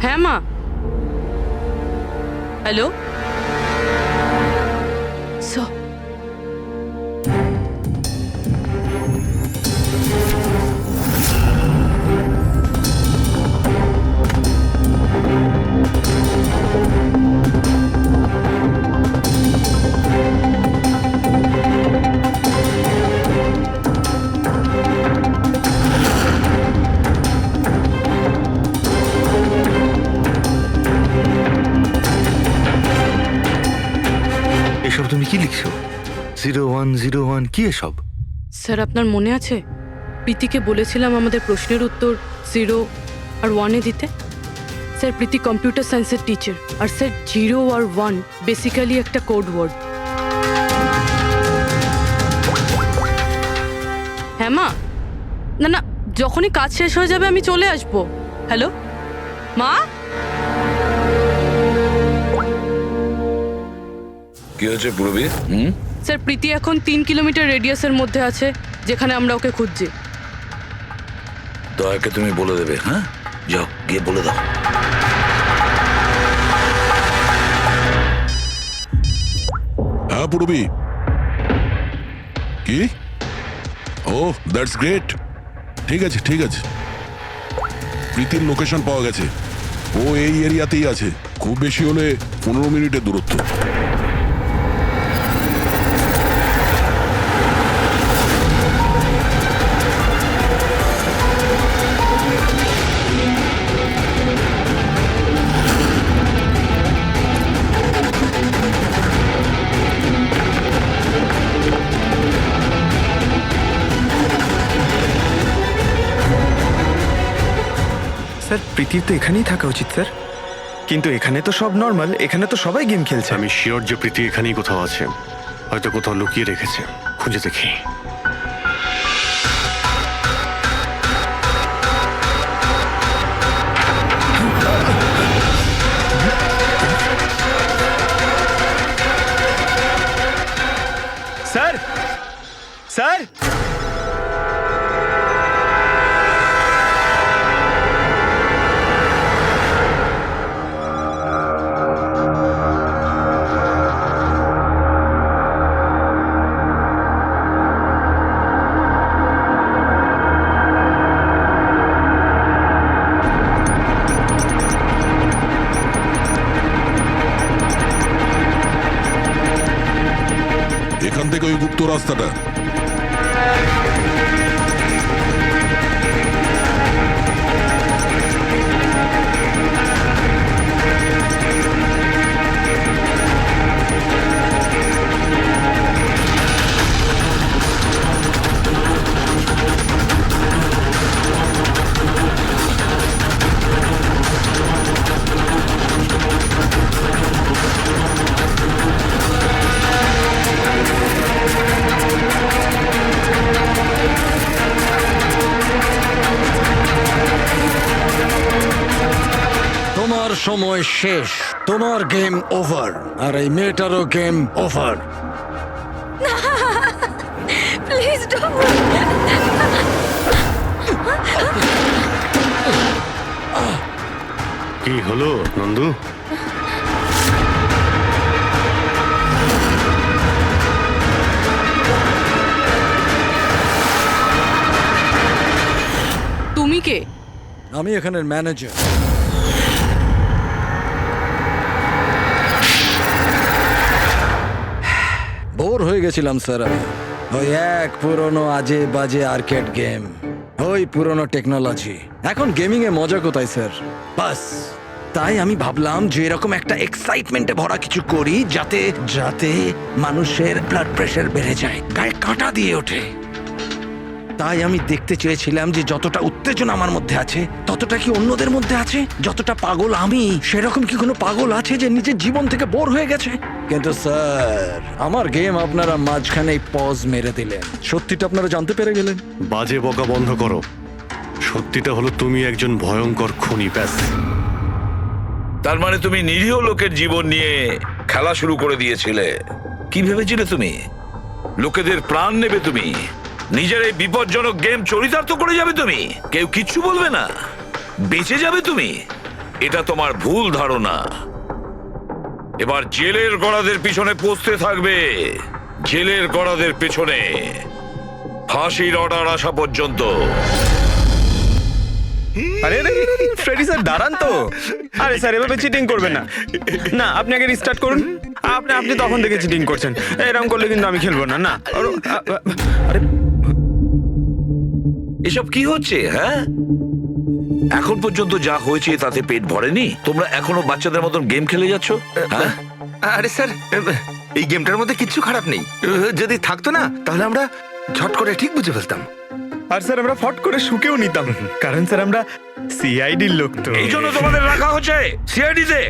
হ্যাঁ মা। হ্যালো স্যার, এসব তুমি কি লিখছো? 0101 কি এসব? স্যার, আপনার মনে আছে প্রীতিকে বলেছিলাম আমাদের প্রশ্নের উত্তর 0 আর 1-এ দিতে? স্যার, প্রীতি কম্পিউটার সায়েন্সের টিচার, আর স্যার 0 আর 1 বেসিক্যালি একটা কোড ওয়ার্ড। হ্যাঁ মা। না না, যখনই কাজ শেষ হয়ে যাবে আমি চলে আসবো। হ্যালো মা। কি হয়েছে পূর্বী? স্যার, প্রীতি এখন 3 কিলোমিটার রেডিয়াসের মধ্যে আছে, যেখানে আমরা ওকে খুঁজছি। দয়াকে তুমি বলে দেবে। হ্যাঁ, যাও গিয়ে বলে দাও। হ্যাঁ পূর্বী। কি? ও দ্যাটস গ্রেট। ঠিক আছে ঠিক আছে, প্রীতির লোকেশন পাওয়া গেছে। ও এই এরিয়াতেই আছে, খুব বেশি হলে 15 মিনিটের দূরত্ব। স্যার, প্রীতির তো এখানেই থাকা উচিত স্যার, কিন্তু এখানে তো সব নর্মাল, এখানে তো সবাই গেম খেলছে। আমি শিওর যে প্রীতি এখানেই কোথাও আছে, হয়তো কোথাও লুকিয়ে রেখেছে, খুঁজে দেখি। স্যার, স্যার, এখান থেকে ওই গুপ্ত রাস্তাটা। তোমার সময় শেষ, তোমার গেম ওভার, আর এই মেয়েটারও গেম ওভার। Please don't. কি হলো নন্দু? তুমি কে? আমি এখানের ম্যানেজার। বোর হয়ে গেছিলাম স্যার আমি। ওই এক পুরনো আজে বাজে আর্কেড গেম, ওই পুরনো টেকনোলজি। এখন গেমিং এ মজা কোথায় স্যার? বাস তাই আমি ভাবলাম যে এরকম একটা এক্সাইটমেন্টে ভরা কিছু করি যাতে যাতে মানুষের ব্লাড প্রেশার বেড়ে যায়, গায়ে কাঁটা দিয়ে ওঠে। তাই আমি দেখতে চেয়েছিলাম যে যতটা উত্তেজনা আমার মধ্যে আছে ততটা কি অন্যদের মধ্যে আছে? যতটা পাগল আমি, সেরকম কি কোনো পাগল আছে যে নিজের জীবন থেকে বোর হয়ে গেছে? কিন্তু স্যার, আমার গেম আপনারা মাঝখানেই পজ মেরে দিলেন। সত্যিটা আপনারা জানতে পেরে গেলেন। বাজে বকা বন্ধ করো। সত্যিটা হলো তুমি একজন ভয়ঙ্কর খুনি, ব্যাস। তার মানে তুমি নিরীহ লোকের জীবন নিয়ে খেলা শুরু করে দিয়েছিলে। কি ভেবেছিলে তুমি লোকেদের প্রাণ নেবে? তুমি নিজের এই বিপজ্জনক গেম চরিতার্থ করে যাবে? তুমি কেউ কিচ্ছু বলবে না, বেঁচে যাবে তুমি? এটা তোমার ভুল ধারণা। এবার জেলের গড়াদের পিছনে পৌঁছতে থাকবে, জেলের গড়াদের পেছনে, ফাঁসির অর্ডার আসা পর্যন্ত। আরে ফ্রেডি স্যার দাঁড়ান তো। আরে স্যার এভাবে চিটিং করবেন না। না, আপনি আগে রিস্টার্ট করুন। আপনি তখন থেকে চিটিং করছেন, এরকম করলে কিন্তু আমি খেলবো না। না আরে এসব কি হচ্ছে? হ্যাঁ, এখন পর্যন্ত যা হয়েছে তাতে পেট ভরেনি? তোমরা এখনো বাচ্চাদের মতন গেম খেলে যাচ্ছ? হ্যাঁ, আরে স্যার, এই গেমটার মধ্যে কিচ্ছু খারাপ নেই। যদি থাকতো না তাহলে আমরা ঝট করে ঠিক বুঝে ফেলতাম। আর স্যার আমরা ফট করে শুকেও নিতাম, কারণ স্যার আমরা সিআইডির লোক তো। এই জন্য তোমাদের রাখা হচ্ছে সিআইডিতে।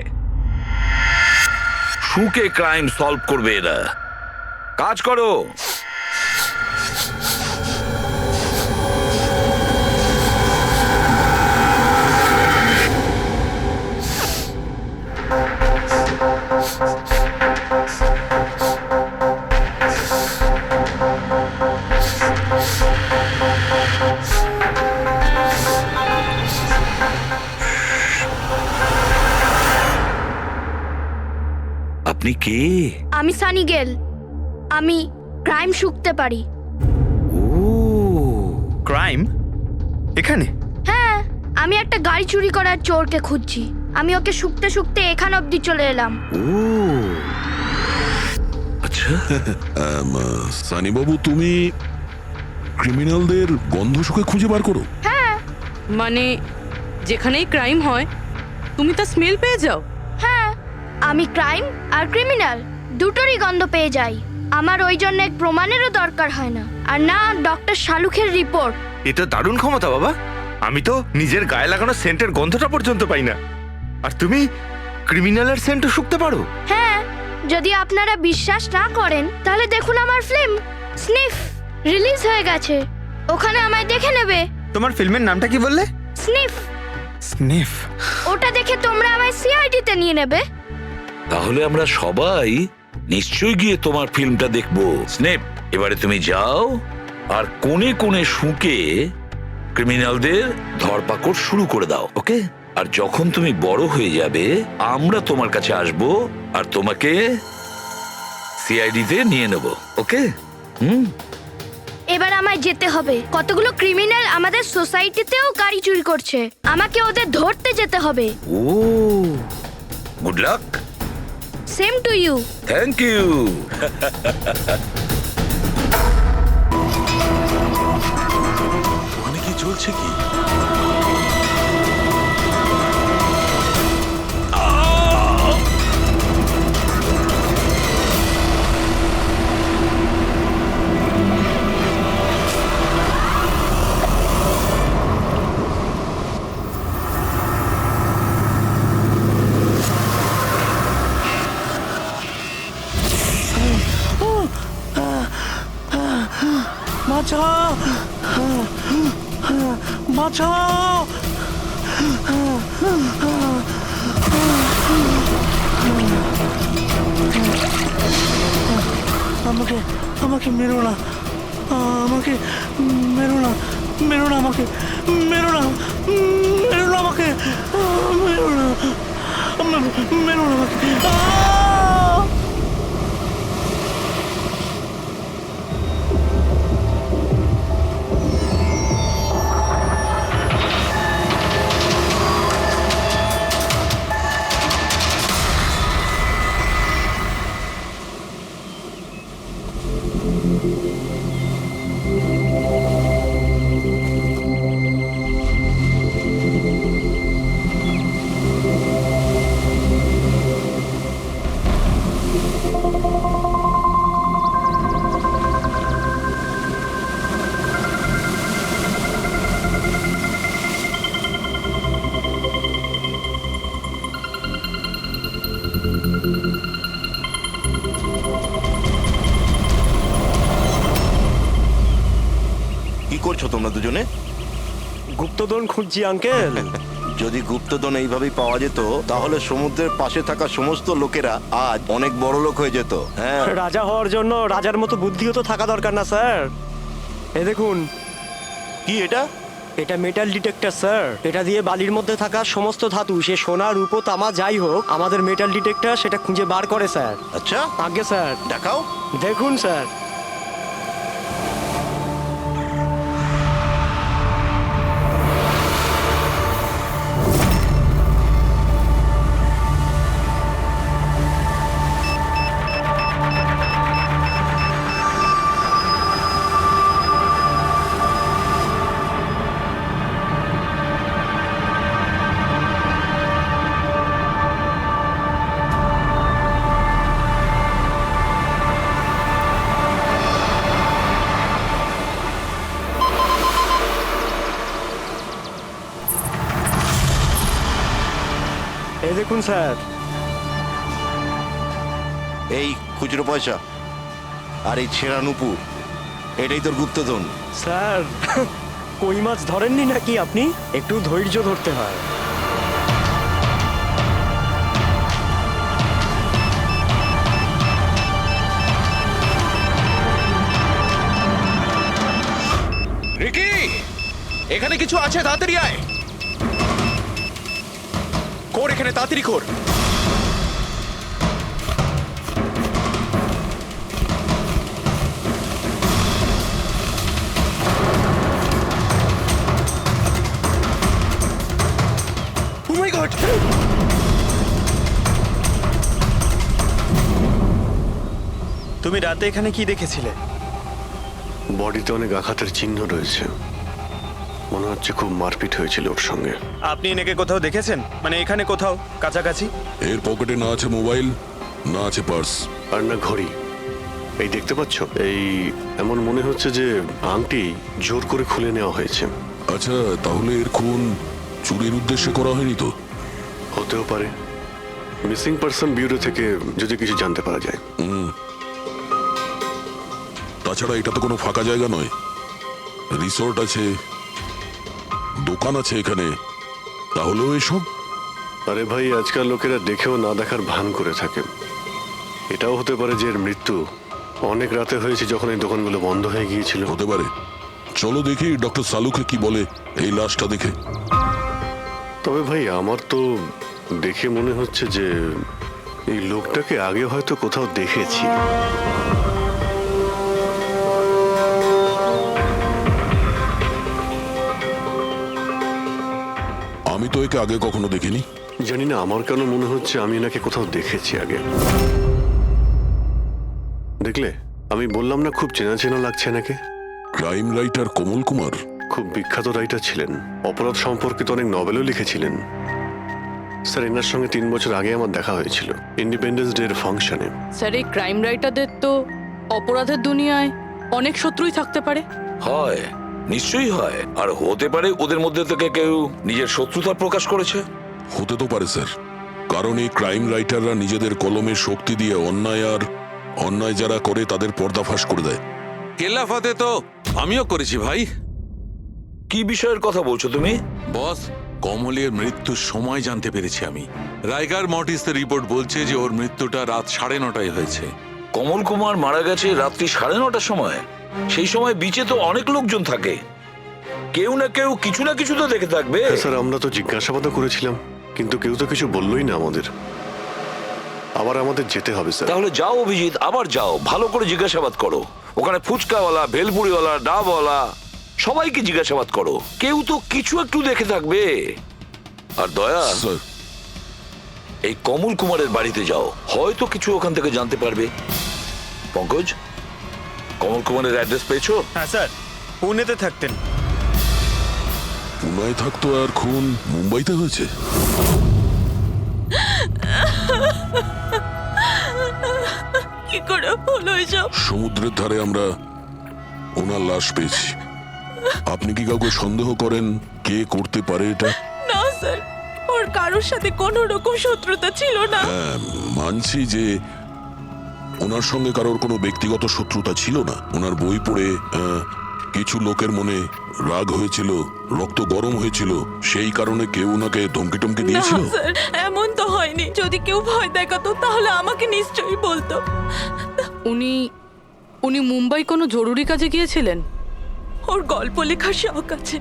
শুকে ক্রাইম সলভ করবে এরা। কাজ করো। আপনি কে? আমি সানি গেল। আমি ক্রাইম শুকতে পারি। ক্রাইম এখানে? হ্যাঁ, আমি একটা গাড়ি চুরি করার চোরকে খুঁজছি। আমি ওকে শুকতে শুকতে এখান অবধি চলে এলাম। আচ্ছা, সানি বাবু, তুমি ক্রিমিনালদের গন্ধ শুকে খুঁজে বার করো? হ্যাঁ মানে যেখানেই ক্রাইম হয় তুমি তা স্মেল পেয়ে যাও? হ্যাঁ, আমি ক্রাইম আর ক্রিমিনাল দুটোরই গন্ধ পেয়ে যাই। আমার ওই জন্য এক প্রমাণেরও দরকার হয় না, আর না ডক্টর শালুখের রিপোর্ট। এটা দারুণ ক্ষমতা বাবা। আমি তো নিজের গায়ে লাগানো সেন্টের গন্ধটা পর্যন্ত পাই না, আর তুমি ক্রিমিনালের সেন্টও শুকতে পারো? হ্যাঁ, যদি আপনারা বিশ্বাস না করেন তাহলে দেখুন আমার ফিল্ম স্নিফ রিলিজ হয়ে গেছে। ওখানে আমায় দেখে নেবে। তোমার ফিল্মের নামটা কি বললে? স্নিফ। স্নিফ? ওটা দেখে তোমরা আমায় সিআইডিতে নিয়ে নেবে। তাহলে আমরা সবাই নিশ্চয়ই গিয়ে তোমার ফিল্মটা দেখবো। স্নেপ, এবারে তুমি যাও আর কোণে কোণে শুকে ক্রিমিনালদের ধরপাকড় শুরু করে দাও, ওকে? আর যখন তুমি বড় হয়ে যাবে আমরা তোমার কাছে আসবো আর তোমাকে সিআইডিতে নিয়ে নেব, ওকে? এবার আমায় যেতে হবে। কতগুলো ক্রিমিনাল আমাদের সোসাইটিতেও গাড়ি চুরি করছে, আমাকে ওদের ধরতে যেতে হবে। Oh, good luck. Same to you. Thank you. মানে কি চলছে কি? বাঁচাও, বাঁচাও। আমাকে আমাকে মেরো না, আমাকে মেরো না, মেরো না, আমাকে মেরো না, মেরো না, আমাকে মেরো না। মেরো না আমাকে। কি করছো তোমরা দুজনে? গুপ্তধন খুঁজছি আঙ্কেল। যদি গুপ্তধন এইভাবেই পাওয়া যেত তাহলে সমুদ্রের পাশে থাকা সমস্ত লোকেরা আজ অনেক বড় লোক হয়ে যেত। হ্যাঁ, রাজা হওয়ার জন্য রাজার মতো বুদ্ধিও তো থাকা দরকার না স্যার। এ দেখুন, কি এটা? এটা মেটাল ডিটেক্টর স্যার। এটা দিয়ে বালির মধ্যে থাকা সমস্ত ধাতু, সে সোনা রূপো তামা যাই হোক, আমাদের মেটাল ডিটেক্টর সেটা খুঁজে বার করে স্যার। আচ্ছা, আগে স্যার দেখাও। দেখুন স্যার। এই দেখুন স্যার। এই খুচরো পয়সা আর এই ছেঁড়া নুপুর, এটাই তোর গুপ্তধন। স্যার, কই মাছ ধরেননি নাকি আপনি? একটু ধৈর্য ধরতে হয়। রিকি, এখানে কিছু আছে, তাড়াতাড়ি আয়। কর এখানে, তাড়াতাড়ি কর। Oh my God! তুমি রাতে এখানে কি দেখেছিলে? বডিতে অনেক আঘাতের চিহ্ন রয়েছে, মনে হচ্ছে খুব মারপিট হয়েছিল ওর সঙ্গে। আপনি এনেকে কোথাও দেখেছেন? মানে এখানে কোথাও কাছাকাছি? এর পকেটে না আছে মোবাইল, না আছে পার্স, আর না ঘড়ি। এই দেখতে পাচ্ছ, এই এমন মনে হচ্ছে যে আংটি জোর করে খুলে নেওয়া হয়েছে। আচ্ছা, তাহলে এর খুন চুরির উদ্দেশ্যে করা হয়নি তো? হতেও পারে। মিসিং পারসন ব্যুরো থেকে যদি কিছু জানতে পারা যায়। তাছাড়া এটা তো কোনো ফাঁকা জায়গা নয়, রিসোর্ট আছে, দোকান আছে এখানে, তাহলেও এসব? আরে ভাই, আজকাল লোকেরা দেখেও না দেখার ভান করে থাকে। এটাও হতে পারে যে এর মৃত্যু অনেক রাতে হয়েছে, যখন এই দোকানগুলো বন্ধ হয়ে গিয়েছিল। হতে পারে। চলো দেখি ডক্টর সালুকে কি বলে এই লাশটা দেখে। তবে ভাই, আমার তো দেখে মনে হচ্ছে যে এই লোকটাকে আগে হয়তো কোথাও দেখেছি। আমি তো একে আগে কখনো দেখিনি। জানি না, আমার কেন মনে হচ্ছে আমি এনাকে কোথাও দেখেছি আগে। দেখলে, আমি বললাম না খুব চেনা চেনা লাগছে এনাকে। ক্রাইম রাইটার কমল কুমার খুব বিখ্যাত রাইটার ছিলেন, অপরাধ সম্পর্কিত অনেক নভেলও লিখেছিলেন। স্যার, এনার সঙ্গে 3 বছর আগে আমার দেখা হয়েছিল ইন্ডিপেন্ডেন্স ডে এর ফাংশনে। স্যার, এই ক্রাইম রাইটারদের তো অপরাধের দুনিয়ায় অনেক শত্রুই থাকতে পারে। হয়, নিশ্চয়ই হয়। আর হতে পারে ওদের মধ্যে থেকে কেউ নিজের শত্রুতা প্রকাশ করেছে। হতে তো পারে স্যার, কারণ এই ক্রাইম রাইটাররা নিজেদের কলমের শক্তি দিয়ে অন্যায় যারা করে তাদের পর্দাফাশ করে দেয়। কেল্লাফাতে তো আমিও করেছি ভাই। কি বিষয়ের কথা বলছো তুমি? বস, কমলের মৃত্যুর সময় জানতে পেরেছি আমি। রাইগার মর্টিসের রিপোর্ট বলছে যে ওর মৃত্যুটা রাত 9:30 হয়েছে। কমল কুমার মারা গেছে রাত্রি 9:30 সময়? সেই সময় বিচে তো অনেক লোকজন থাকে, কেউ না কেউ কিছু না কিছু তো দেখে থাকবে। স্যার, আমরা তো জিজ্ঞাসাবাদও করেছিলাম, কিন্তু কেউ তো কিছু বললোই না আমাদের। আবার আমাদের যেতে হবে স্যার। তাহলে যাও অভিজিৎ, আবার যাও, ভালো করে জিজ্ঞাসাবাদ করো। ওখানে ফুচকাওয়ালা, ভেলপুরিওয়ালা, ডাবওয়ালা সবাইকে জিজ্ঞাসাবাদ করো। কেউ তো কিছু একটু দেখে থাকবে। আর দয়া, এই কমল কুমারের বাড়িতে যাও, হয়তো কিছু ওখান থেকে জানতে পারবে। পঙ্কজ, কমল কুমারের অ্যাড্রেস পেয়েছো? হ্যাঁ স্যার, পুনেতে থাকতেন। পুনায় থাকতো আর খুন মুম্বাইতে হয়েছে। কি করে হলো এসব? সমুদ্রের ধারে আমরা ওনার লাশ পেয়েছি। আপনি কি কাউকে সন্দেহ করেন কে করতে পারে এটা? না স্যার, ওর কারোর সাথে কোনো রকম শত্রুতা ছিল না। হ্যাঁ, মানছি যে ওনার সঙ্গে কারোর কোনো ব্যক্তিগত শত্রুতা ছিল না। ওনার বই পড়ে কিছু লোকের মনে রাগ হয়েছিল, রক্ত গরম হয়েছিল, সেই কারণে কেউ ওনাকে ধমকি টমকি না দিয়েছিল। স্যার, এমন তো হয়নি। যদি কেউ ভয় দেখাতো তাহলে আমাকে নিশ্চয়ই বলতো। উনি মুম্বাই কোনো জরুরি কাজে গিয়েছিলেন? ওর গল্প লেখার শখ আছে,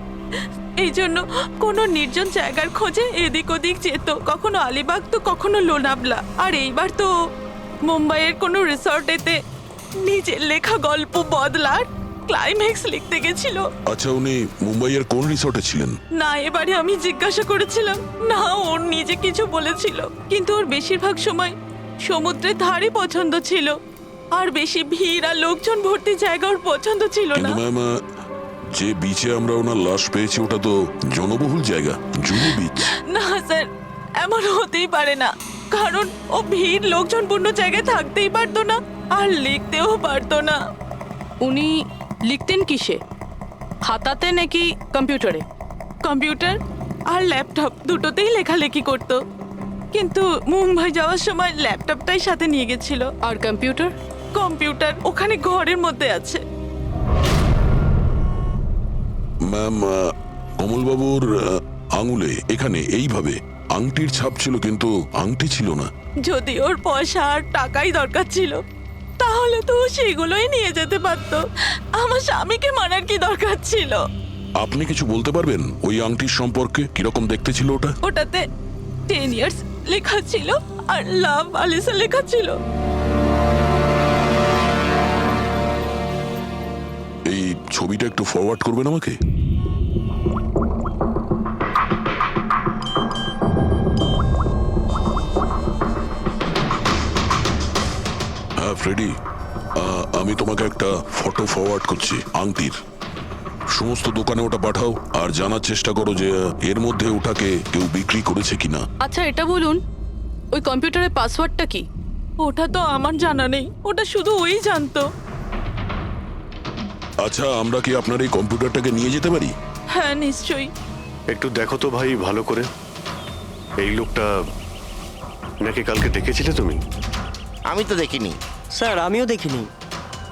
এই জন্য কোনো নির্জন জায়গার খোঁজে এদিক ওদিক যেত। কখনো আলিবাগ তো কখনো লোনাবলা। আর এইবার তো মুম্বাইয়ের কোনো রিসর্টেতে নিজের লেখা গল্প বদলার ক্লাইম্যাক্স লিখতে গেছিল। আচ্ছা, উনি মুম্বাইয়ের কোন রিসর্টে ছিলেন? না, এবারে আমি জিজ্ঞাসা করেছিলাম না, ওর নিজে কিছু বলেছিল। কিন্তু ওর বেশিরভাগ সময় সমুদ্রের ধারে পছন্দ ছিল, আর বেশি ভিড় আর লোকজন ভর্তি জায়গা ওর পছন্দ ছিল না। কিন্তু ম্যাম, যে বিচে আমরা ওনার লাশ পেয়েছি ওটা তো জনবহুল জায়গা, জুহু বিচ। না স্যার, এমন হতেই পারে না, কারণ ও ভিড় লোকজনপূর্ণ জায়গায় থাকতেই পারতো না আর লিখতেও পারতো না। উনি লিখতেন কিসে? খাতাতে নাকি কম্পিউটারে? কম্পিউটার আর ল্যাপটপ দুটোতেই লেখালেখি করতো, কিন্তু মুম্বাই যাওয়ার সময় ল্যাপটপটাই সাথে নিয়ে গেছিল। আর কম্পিউটার? কম্পিউটার ওখানে ঘরের মধ্যে আছে। ম্যাম, কমলবাবুর আঙুলে এখানে এইভাবে আংটির ছাপ ছিল, কিন্তু আংটি ছিল না। যদি ওর পয়সা আর টাকাই দরকার ছিল তাহলে তো ও সেগুলোই নিয়ে যেতে পারতো। আমার স্বামীকে মারার কি দরকার ছিল? আপনি কিছু বলতে পারবেন ওই আংটির সম্পর্কে? কিরকম দেখতে ছিল ওটা? ওটাতে 10 ইয়ার্স লেখা ছিল আর লাভ আলিসা লেখা ছিল। এই ছবিটা একটু ফরওয়ার্ড করবেন আমাকে? হ্যাঁ ফ্রেডি, আমি তোমাকে একটা ফটো ফরওয়ার্ড করছি আংটির। সমস্ত দোকানে ওটা পাঠাও আর জানার চেষ্টা করো যে এর মধ্যে ওটাকে কেউ বিক্রি করেছে কিনা। আচ্ছা, এটা বলুন, ওই কম্পিউটারের পাসওয়ার্ডটা কি? ওটা তো আমার জানা নেই, ওটা শুধু ওই জানতো। আচ্ছা, আমরা কি আপনার এই কম্পিউটারটাকে নিয়ে যেতে পারি? হ্যাঁ নিশ্চয়ই। একটু দেখো তো ভাই ভালো করে, এই লোকটা নাকি কালকে দেখেছিলে তুমি? আমি তো দেখিনি স্যার, আমিও দেখিনি।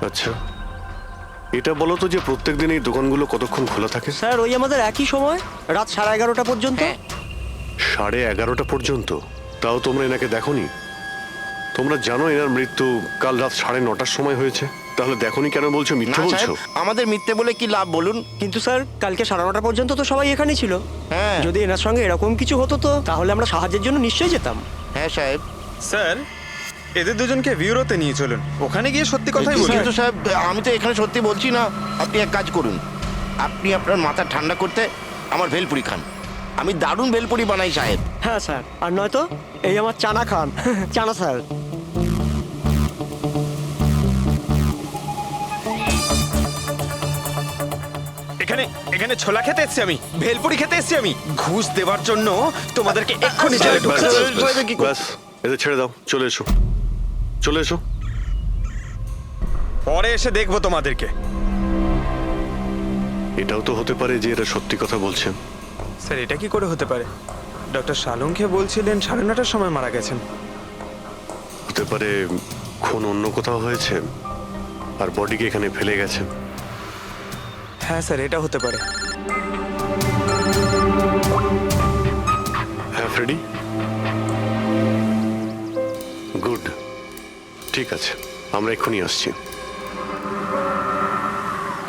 আচ্ছা, এটা বলো তো যে প্রত্যেকদিন এই দোকানগুলো কতক্ষণ খোলা থাকে? স্যার, ওই আমাদের একই সময়, রাত 11:30 পর্যন্ত। 11:30 পর্যন্ত? তাও তোমরা এনাকে দেখোনি? তোমরা জানো এনার মৃত্যু কাল রাত 9:30টার সময় হয়েছে, তাহলে দেখোনি কেন বলছো? মিথ্যে বলছো। আমাদের মিথ্যে বলে কি লাভ বলুন? কিন্তু স্যার, কালকে 9:30 পর্যন্ত তো সবাই এখানেই ছিল। হ্যাঁ, যদি এনার সঙ্গে এরকম কিছু হতো তো তাহলে আমরা সাহায্যের জন্য নিশ্চয়ই যেতাম। হ্যাঁ সাহেব। স্যার, এদের দুজনকে ভিউরোতে নিয়ে চলুন, ওখানে গিয়ে সত্যি কথাই বলুন। কিন্তু সাহেব, আমি তো এখানে সত্যি বলছি না। আপনি এক কাজ করুন, আপনি আপনার মাথা ঠান্ডা করতে আমার ভেলপুরি খান। আমি দারুণ ভেলপুরি বানাই সাহেব। হ্যাঁ স্যার, আর নয়তো এই আমার চানা খান। চানা স্যার। এখানে এখানে ছোলা খেতে এসেছি আমি, ভেলপুরি খেতে এসেছি আমি। ঘুষ দেওয়ার জন্য তোমাদেরকে এক্ষুনি জেলে ঢুকাচ্ছি। ব্যাস, এদের ছেড়ে দাও, চলে এসো, চলে এসো। পরে এসে দেখবো তোমাদেরকে। এটাও তো হতে পারে যে এরা সত্যি কথা বলছেন। স্যার, এটা কি করে হতে পারে? ডক্টর শালুংকে বলছিলেন 9:30টার সময় মারা গেছেন। হতে পারে খুন অন্য কোথাও হয়েছে আর বডিকে এখানে ফেলে গেছেন। হ্যাঁ স্যার, এটা হতে পারে। হ্যাঁ ফ্রেডি, গুড, ঠিক আছে, আমরা এক্ষুনি আসছি।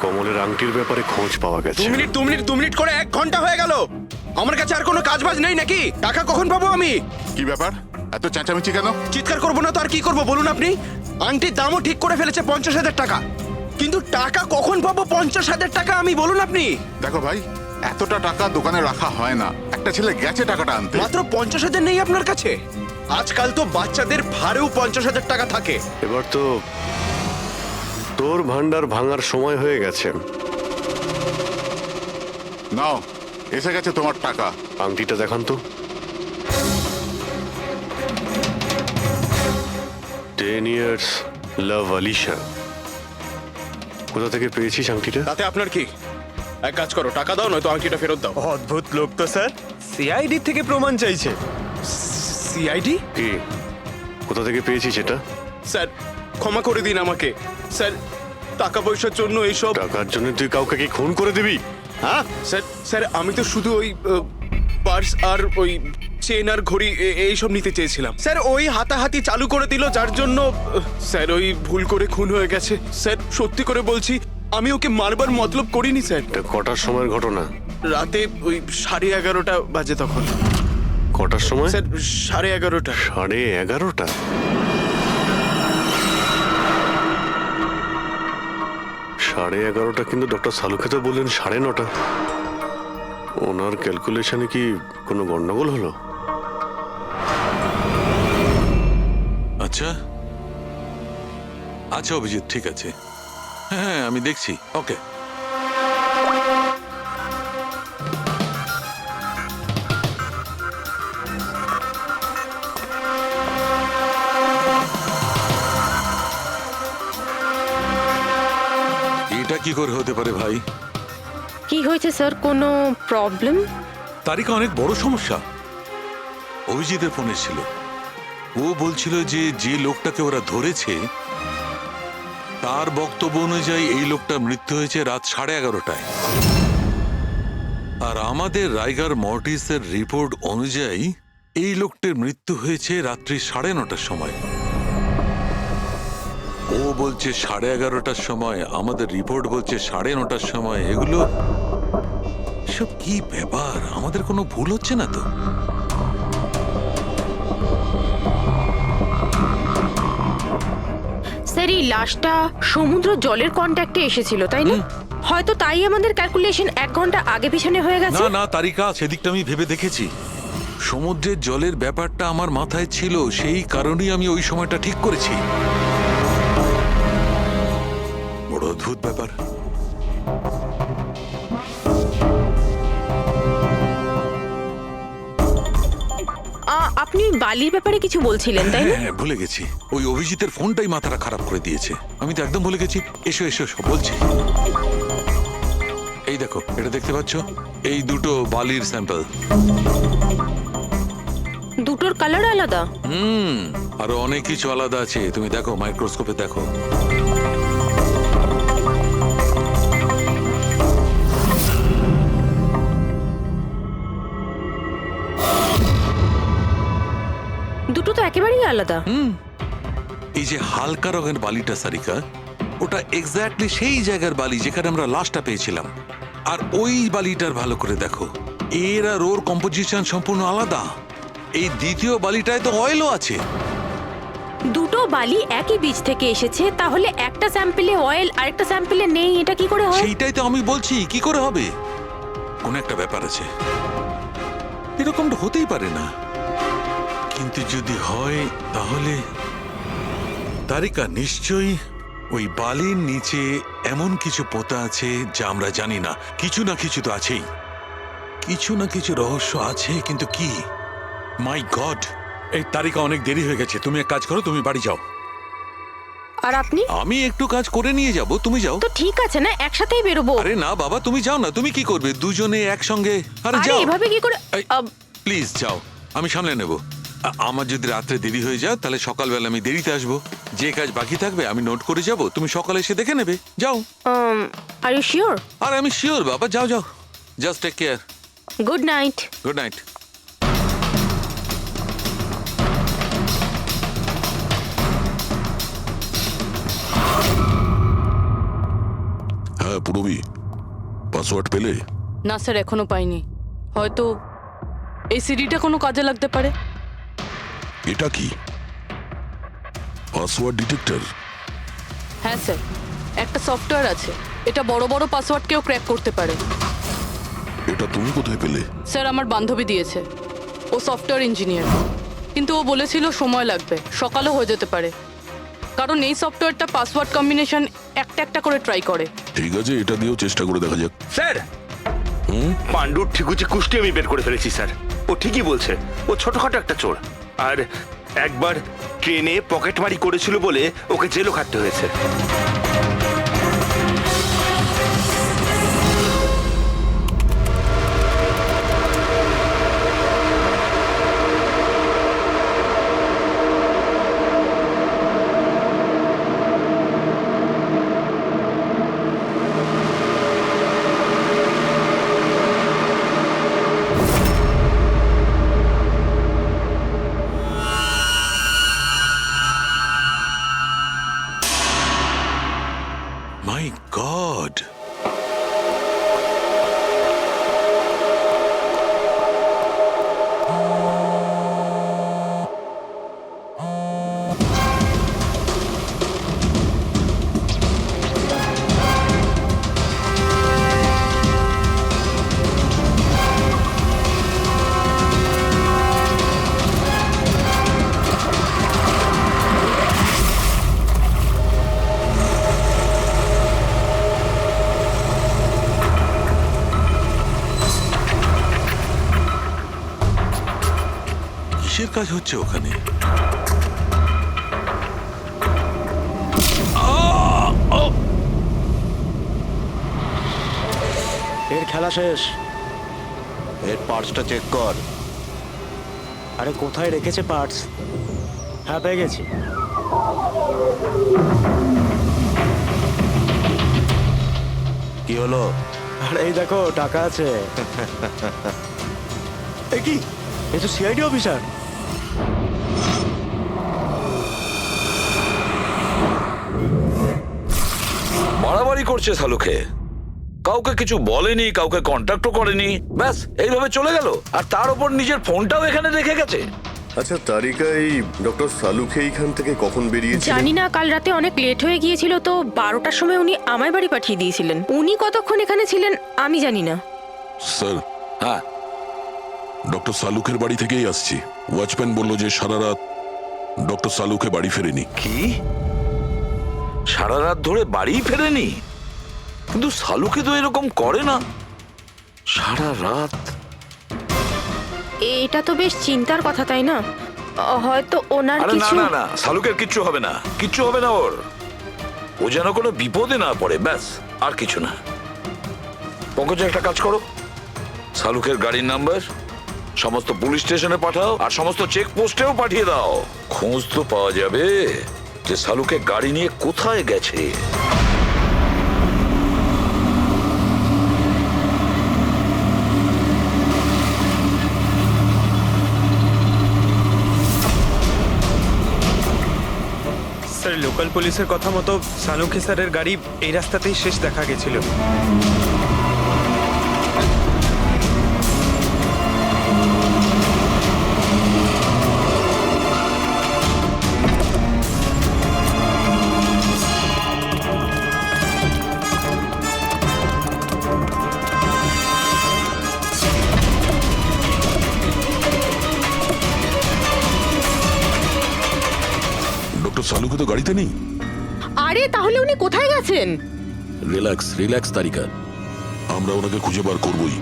কমলের আংটির ব্যাপারে খোঁজ পাওয়া গেছে। 2 মিনিট করে 1 ঘন্টা হয়ে গেল। আমার কাছে আর কোনো কাজবাজ নেই নাকি? টাকা কখন পাবো আমি? কি ব্যাপার, এত চেঁচামেচি কেন? চিৎকার করবো না তো আর কি করবো বলুন আপনি? আংটির দামও ঠিক করে ফেলেছে 50,000 টাকা, কিন্তু টাকা কখন পাবো 50,000 টাকা আমি বলুন আপনি? দেখো ভাই, এতটা টাকা দোকানে রাখা হয় না। একটা ছেলে গেছে টাকাটা আনতে। মাত্র 50,000 নেই আপনার কাছে? আজকাল তো বাচ্চাদের ভাড়েও 50,000 টাকা থাকে। এবার তো তোর ভান্ডার ভাঙার সময় হয়ে গেছে। নাও, এসে গেছে তোমার টাকা। আংটিটা দেখান তো। 10 years লাভ আলিশা। কোথা থেকে পেয়েছিস আংটিটা? তাতে আপনার কি? এক কাজ করো, টাকা দাও, নয়তো আংটিটা ফেরত দাও। অদ্ভুত লোক তো স্যার, সিআইডি থেকে প্রমাণ চাইছে। সিআইডি? কি, কোথা থেকে পেয়েছিস এটা? স্যার ক্ষমা করে দিন আমাকে। স্যার টাকা পয়সার জন্য এইসব। টাকার জন্য তুই কাউকে কি খুন করে দিবি? হ্যাঁ স্যার, স্যার আমি তো শুধু ওই পার্স আর ওই চেন আর ঘড়ি এইসব নিতে চেয়েছিলাম। স্যার ওই হাতাহাতি চালু করে দিল, যার জন্য স্যার ওই ভুল করে খুন হয়ে গেছে। স্যার সত্যি করে বলছি, আমি ওকে মারবার মতলব করিনি স্যার। এটা কটার সময়ের ঘটনা? রাতে ওই 11:30 বাজে তখন। কটার সময়? স্যার 11:30। 11:30? সাড়ে 11:30 কিন্তু ডক্টর সালুকে তো বললেন 9:30। ওনার ক্যালকুলেশনে কি কোনো গন্ডগোল হলো? আচ্ছা আচ্ছা অভিজিৎ, ঠিক আছে, হ্যাঁ আমি দেখছি। ওকে, এটা কি করে হতে পারে ভাই? কি হয়েছে স্যার, কোনো প্রবলেম? তারিকা অনেক বড় সমস্যা। অভিজিতের ফোন এসেছিল, ও বলছিল যে যে লোকটাকে ওরা ধরেছে তার বক্তব্য অনুযায়ী এই লোকটার মৃত্যু হয়েছে রাত 11:30টায়, আর আমাদের রাইগার মর্টিসের রিপোর্ট অনুযায়ী এই লোকটির মৃত্যু হয়েছে রাত্রি 9:30টার সময়। ও বলছে 11:30টার সময়, আমাদের রিপোর্ট বলছে 9:30টার সময়। এগুলো সব কি ব্যাপার? আমাদের কোনো ভুল হচ্ছে না তো? স্যার এই লাশটা সমুদ্র জলের কন্ট্যাক্টে এসেছিল, তাই না? হয়তো তাই আমাদের ক্যালকুলেশন 1 ঘন্টা আগে পিছনে হয়ে গেছে। না না তারিকা, সেদিকটা আমি ভেবে দেখেছি। সমুদ্রের জলের ব্যাপারটা আমার মাথায় ছিল, সেই কারণেই আমি ওই সময়টা ঠিক করেছি। বড় অদ্ভুত ব্যাপার। আপনি বালির ব্যাপারে কিছু বলছিলেন, তাই না? হ্যাঁ, ভুলে গেছি। ওই অভিজিতের ফোনটাই মাথাটা খারাপ করে দিয়েছে। আমি তো একদম ভুলে গেছি। এসো এসো, সব বলছি। এই দেখো, এটা দেখতে পাচ্ছ? এই দুটো বালির স্যাম্পল। দুটোর কালার আলাদা। আরো অনেক কিছু আলাদা আছে, তুমি দেখো, মাইক্রোস্কোপে দেখো। দুটো তো একেবারেই আলাদা। এই যে হালকা রঙের বালিটা সারিকা, ওটা এক্স্যাক্টলি সেই জায়গার বালি যেখানে আমরা লাশটা পেয়েছিলাম। আর ওই বালিটার ভালো করে দেখো, এর আর ওর কম্পোজিশন সম্পূর্ণ আলাদা। এই দ্বিতীয় বালিটায় তো অয়েলও আছে। দুটো বালি একই বীজ থেকে এসেছে, তাহলে একটা স্যাম্পলে অয়েল আর একটা স্যাম্পলে নেই, এটা কি করে হয়? সেইটাই তো আমি বলছি, কি করে হবে? কোন একটা ব্যাপার আছে, এরকমটা হতেই পারে না। কিন্তু যদি হয় তাহলে তারিকা নিশ্চয়ই ওই বালির নিচে এমন কিছু পোতা আছে যা আমরা জানি না। কিছু না কিছু তো আছেই, কিছু না কিছু রহস্য আছে, কিন্তু কি? মাই গড, এই তারিকা অনেক দেরি হয়ে গেছে। তুমি এক কাজ করো, তুমি বাড়ি যাও। আর আপনি? আমি একটু কাজ করে নিয়ে যাব, তুমি যাও। তো ঠিক আছে না, একসাথেই বেরোবো। আরে না বাবা, তুমি যাও না। তুমি কি করবে দুজনে একসঙ্গে? আরে যাও। এভাবে কি করে? প্লিজ যাও, আমি সামলে নেব। আমার যদি রাত্রে দেরি হয়ে যায় তাহলে সকালবেলা আমি দেরিতে আসবো। যে কাজ বাকি থাকবে আমি নোট করে যাব, তুমি সকালে এসে দেখে নেবে। যাও। Are you sure? আর আমি শিওর বাবা, যাও যাও, just take care. Good night. Good night. হ্যাঁ পুরবি, পাসওয়ার্ড পেলে? না স্যার, এখনো পাইনি। হয়তো এই সিডিটা কোনো কাজে লাগতে পারে। এটা কি পাসওয়ার্ড ডিটেক্টর? হ্যাঁ স্যার, একটা সফটওয়্যার আছে, এটা বড় বড় পাসওয়ার্ডকেও ক্র্যাক করতে পারে। এটা তুমি কোথায় পেলে? স্যার আমার বান্ধবী দিয়েছে, ও সফটওয়্যার ইঞ্জিনিয়ার, কিন্তু ও বলেছিল সময় লাগবে, সকালও হয়ে যেতে পারে, কারণ এই সফটওয়্যারটা পাসওয়ার্ড কম্বিনেশন একটা একটা করে ট্রাই করে। ঠিক আছে, এটা দিয়েও চেষ্টা করে দেখা যাক। স্যার, পাণ্ডুর ঠিকুচি কুষ্টি আমি বের করে ফেলেছি স্যার। ও ঠিকই বলছে, ও ছোটখাটো একটা চোর, আর একবার ট্রেনে পকেটমারি করেছিল বলে ওকে জেলও খাটতে হয়েছে। মাই গড! কিসের কাজ হচ্ছে ওখানে? এর খেলা শেষ। এর পার্টসটা চেক কর। আরে কোথায় রেখেছে পার্টস? হ্যাঁ, পেয়ে গেছি। কি হলো? আরে এই দেখো, টাকা আছে। এ কি? এ তো সিআইডি অফিসার। বাড়াবাড়ি করছে শালুকে, কাউকে কিছু বলেনি, কাউকে কন্ট্যাক্টও করেনি, ব্যাস এইভাবে চলে গেল, আর তার উপর নিজের ফোনটাও এখানে রেখে গেছে। আচ্ছা তারিকা, এই ডক্টর সালুকে এইখান থেকে কখন বেরিয়েছে? জানি না, কাল রাতে অনেক লেট হয়ে গিয়েছিল তো 12টার সময় উনি আমায় বাড়ি পাঠিয়ে দিয়েছিলেন। উনি কতক্ষণ এখানে ছিলেন আমি জানি না। স্যার, হ্যাঁ, ডক্টর সালুকের বাড়ি থেকেই আসছি। ওয়াচম্যান বলল যে সারা রাত ডক্টর সালুকে বাড়ি ফেরেনি। কি? সারা রাত ধরে বাড়ি ফেরেনি? কিন্তু শালুকে তো এরকম করে না, সারা রাত। এটা তো বেশ চিন্তার কথা, তাই না? হয়তো ওনার আরে না কিছু। না না, শালুকের কিচ্ছু হবে না, কিচ্ছু হবে না ওর। ও যেন কোনো বিপদে না পড়ে, ব্যাস, আর কিছু না। পঙ্কজ, একটা কাজ করো, শালুকের গাড়ির নাম্বার সমস্ত পুলিশ স্টেশনে পাঠাও, আর সমস্ত চেক পোস্টেও পাঠিয়ে দাও। খোঁজ তো পাওয়া যাবে যে শালুকে গাড়ি নিয়ে কোথায় গেছে। স্যার, লোকাল পুলিশের কথা মতো সালুকে স্যারের গাড়ি এই রাস্তাতেই শেষ দেখা গেছিল। ডক্টর সালুকে তো গাড়িতে নেই। আরে তাহলে উনি কোথায় গেছেন? রিল্যাক্স রিল্যাক্স তারিকা, আমরা ওনাকে খুঁজে বার করবই।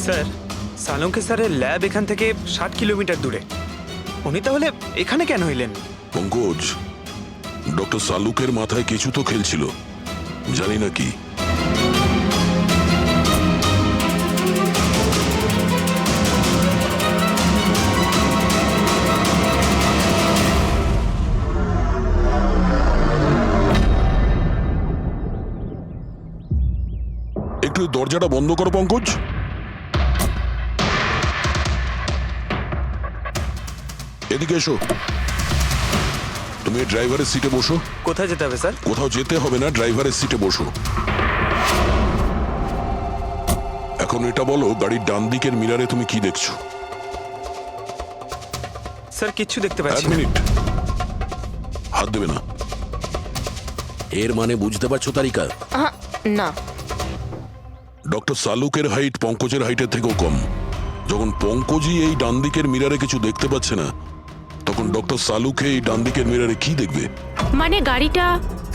স্যার, সালুকে স্যারের ল্যাব এখান থেকে 60 কিলোমিটার দূরে। উনি তাহলে এখানে কেন এলেন? পঙ্কজ, ডক্টর সালুকের মাথায় কিছু তো খেলছিল, জানি না কি। একটু দরজাটা বন্ধ করো পঙ্কজ। এদিকে এসো। তুমি ড্রাইভারের সিটে বসো। কোথায় যেতে হবে স্যার? কোথাও যেতে হবে না, ড্রাইভারের সিটে বসো। এখন এটা বলো, গাড়ির ডান দিকের মিরারে তুমি কি দেখছো? স্যার কিচ্ছু দেখতে এক পাচ্ছি না। মিনিট, হাত দেবে না। এর মানে বুঝতে পারছো তারিকা? না। ডক্টর সালুকের হাইট পঙ্কজের হাইটের থেকেও কম। যখন পঙ্কজই এই ডান দিকের মিরারে কিছু দেখতে পাচ্ছে না, তখন ডক্টর সালুকে এই ডান দিকের মিরারে কি দেখবে? মানে গাড়িটা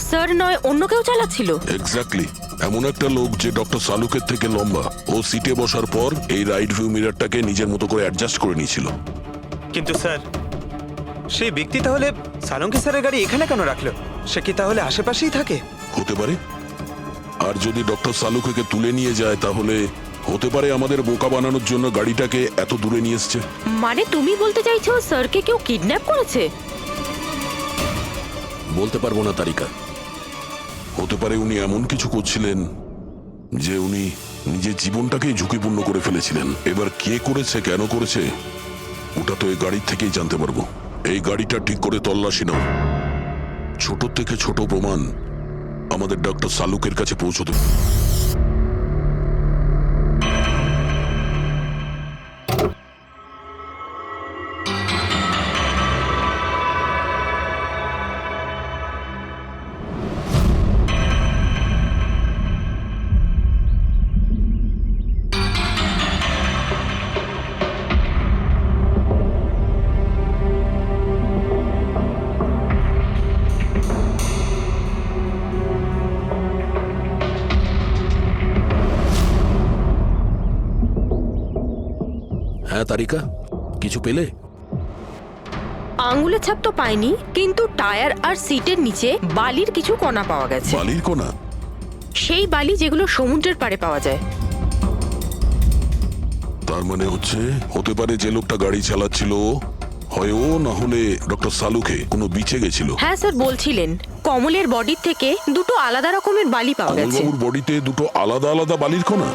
স্যার নয় অন্য কেউ চালাচ্ছিল? এক্স্যাক্টলি, এমন একটা লোক যে ডক্টর সালুকের থেকে লম্বা। ও সিটে বসার পর এই রাইট ভিউ মিরারটাকে নিজের মতো করে অ্যাডজাস্ট করে নিয়েছিল। কিন্তু স্যার, সেই ব্যক্তি তাহলে সালঙ্কি স্যারের গাড়ি এখানে কেন রাখলো? সে কি তাহলে আশেপাশেই থাকে? হতে পারে। আর যদি ডক্টর সালুকে তুলে নিয়ে যায়, তাহলে হতে পারে আমাদের বোকা বানানোর জন্য গাড়িটাকে এত দূরে নিয়ে এসছে। মানে তুমি বলতে চাইছো স্যারকে কেউ কিডন্যাপ করেছে? বলতে পারবো না তারিকা। হতে পারে উনি এমন কিছু করছিলেন যে উনি নিজের জীবনটাকেই ঝুঁকিপূর্ণ করে ফেলেছিলেন। এবার কে করেছে, কেন করেছে, ওটা তো এই গাড়ির থেকেই জানতে পারবো। এই গাড়িটা ঠিক করে তল্লাশি নাও। ছোট থেকে ছোট প্রমাণ আমাদের ডক্টর সালুকের কাছে পৌঁছতে। হ্যাঁ তারিকা, কিছু পেলে? আঙুলের ছাপ তো পাইনি, কিন্তু টায়ার আর সিটের নিচে বালির কিছু কণা পাওয়া গেছে। বালির কণা? সেই বালি যেগুলো সমুদ্রের পাড়ে পাওয়া যায়। তার মানে হতে পারে যে লোকটা গাড়ি চালাচ্ছিল হয় ও, না হলে ডক্টর সালুকে কোনো বিচে গেছিল। হ্যাঁ স্যার বলছিলেন কমলের বডির থেকে দুটো আলাদা রকমের বালি পাওয়া গেছে। কমলবাবুর বডিতে দুটো আলাদা আলাদা বালির কণা?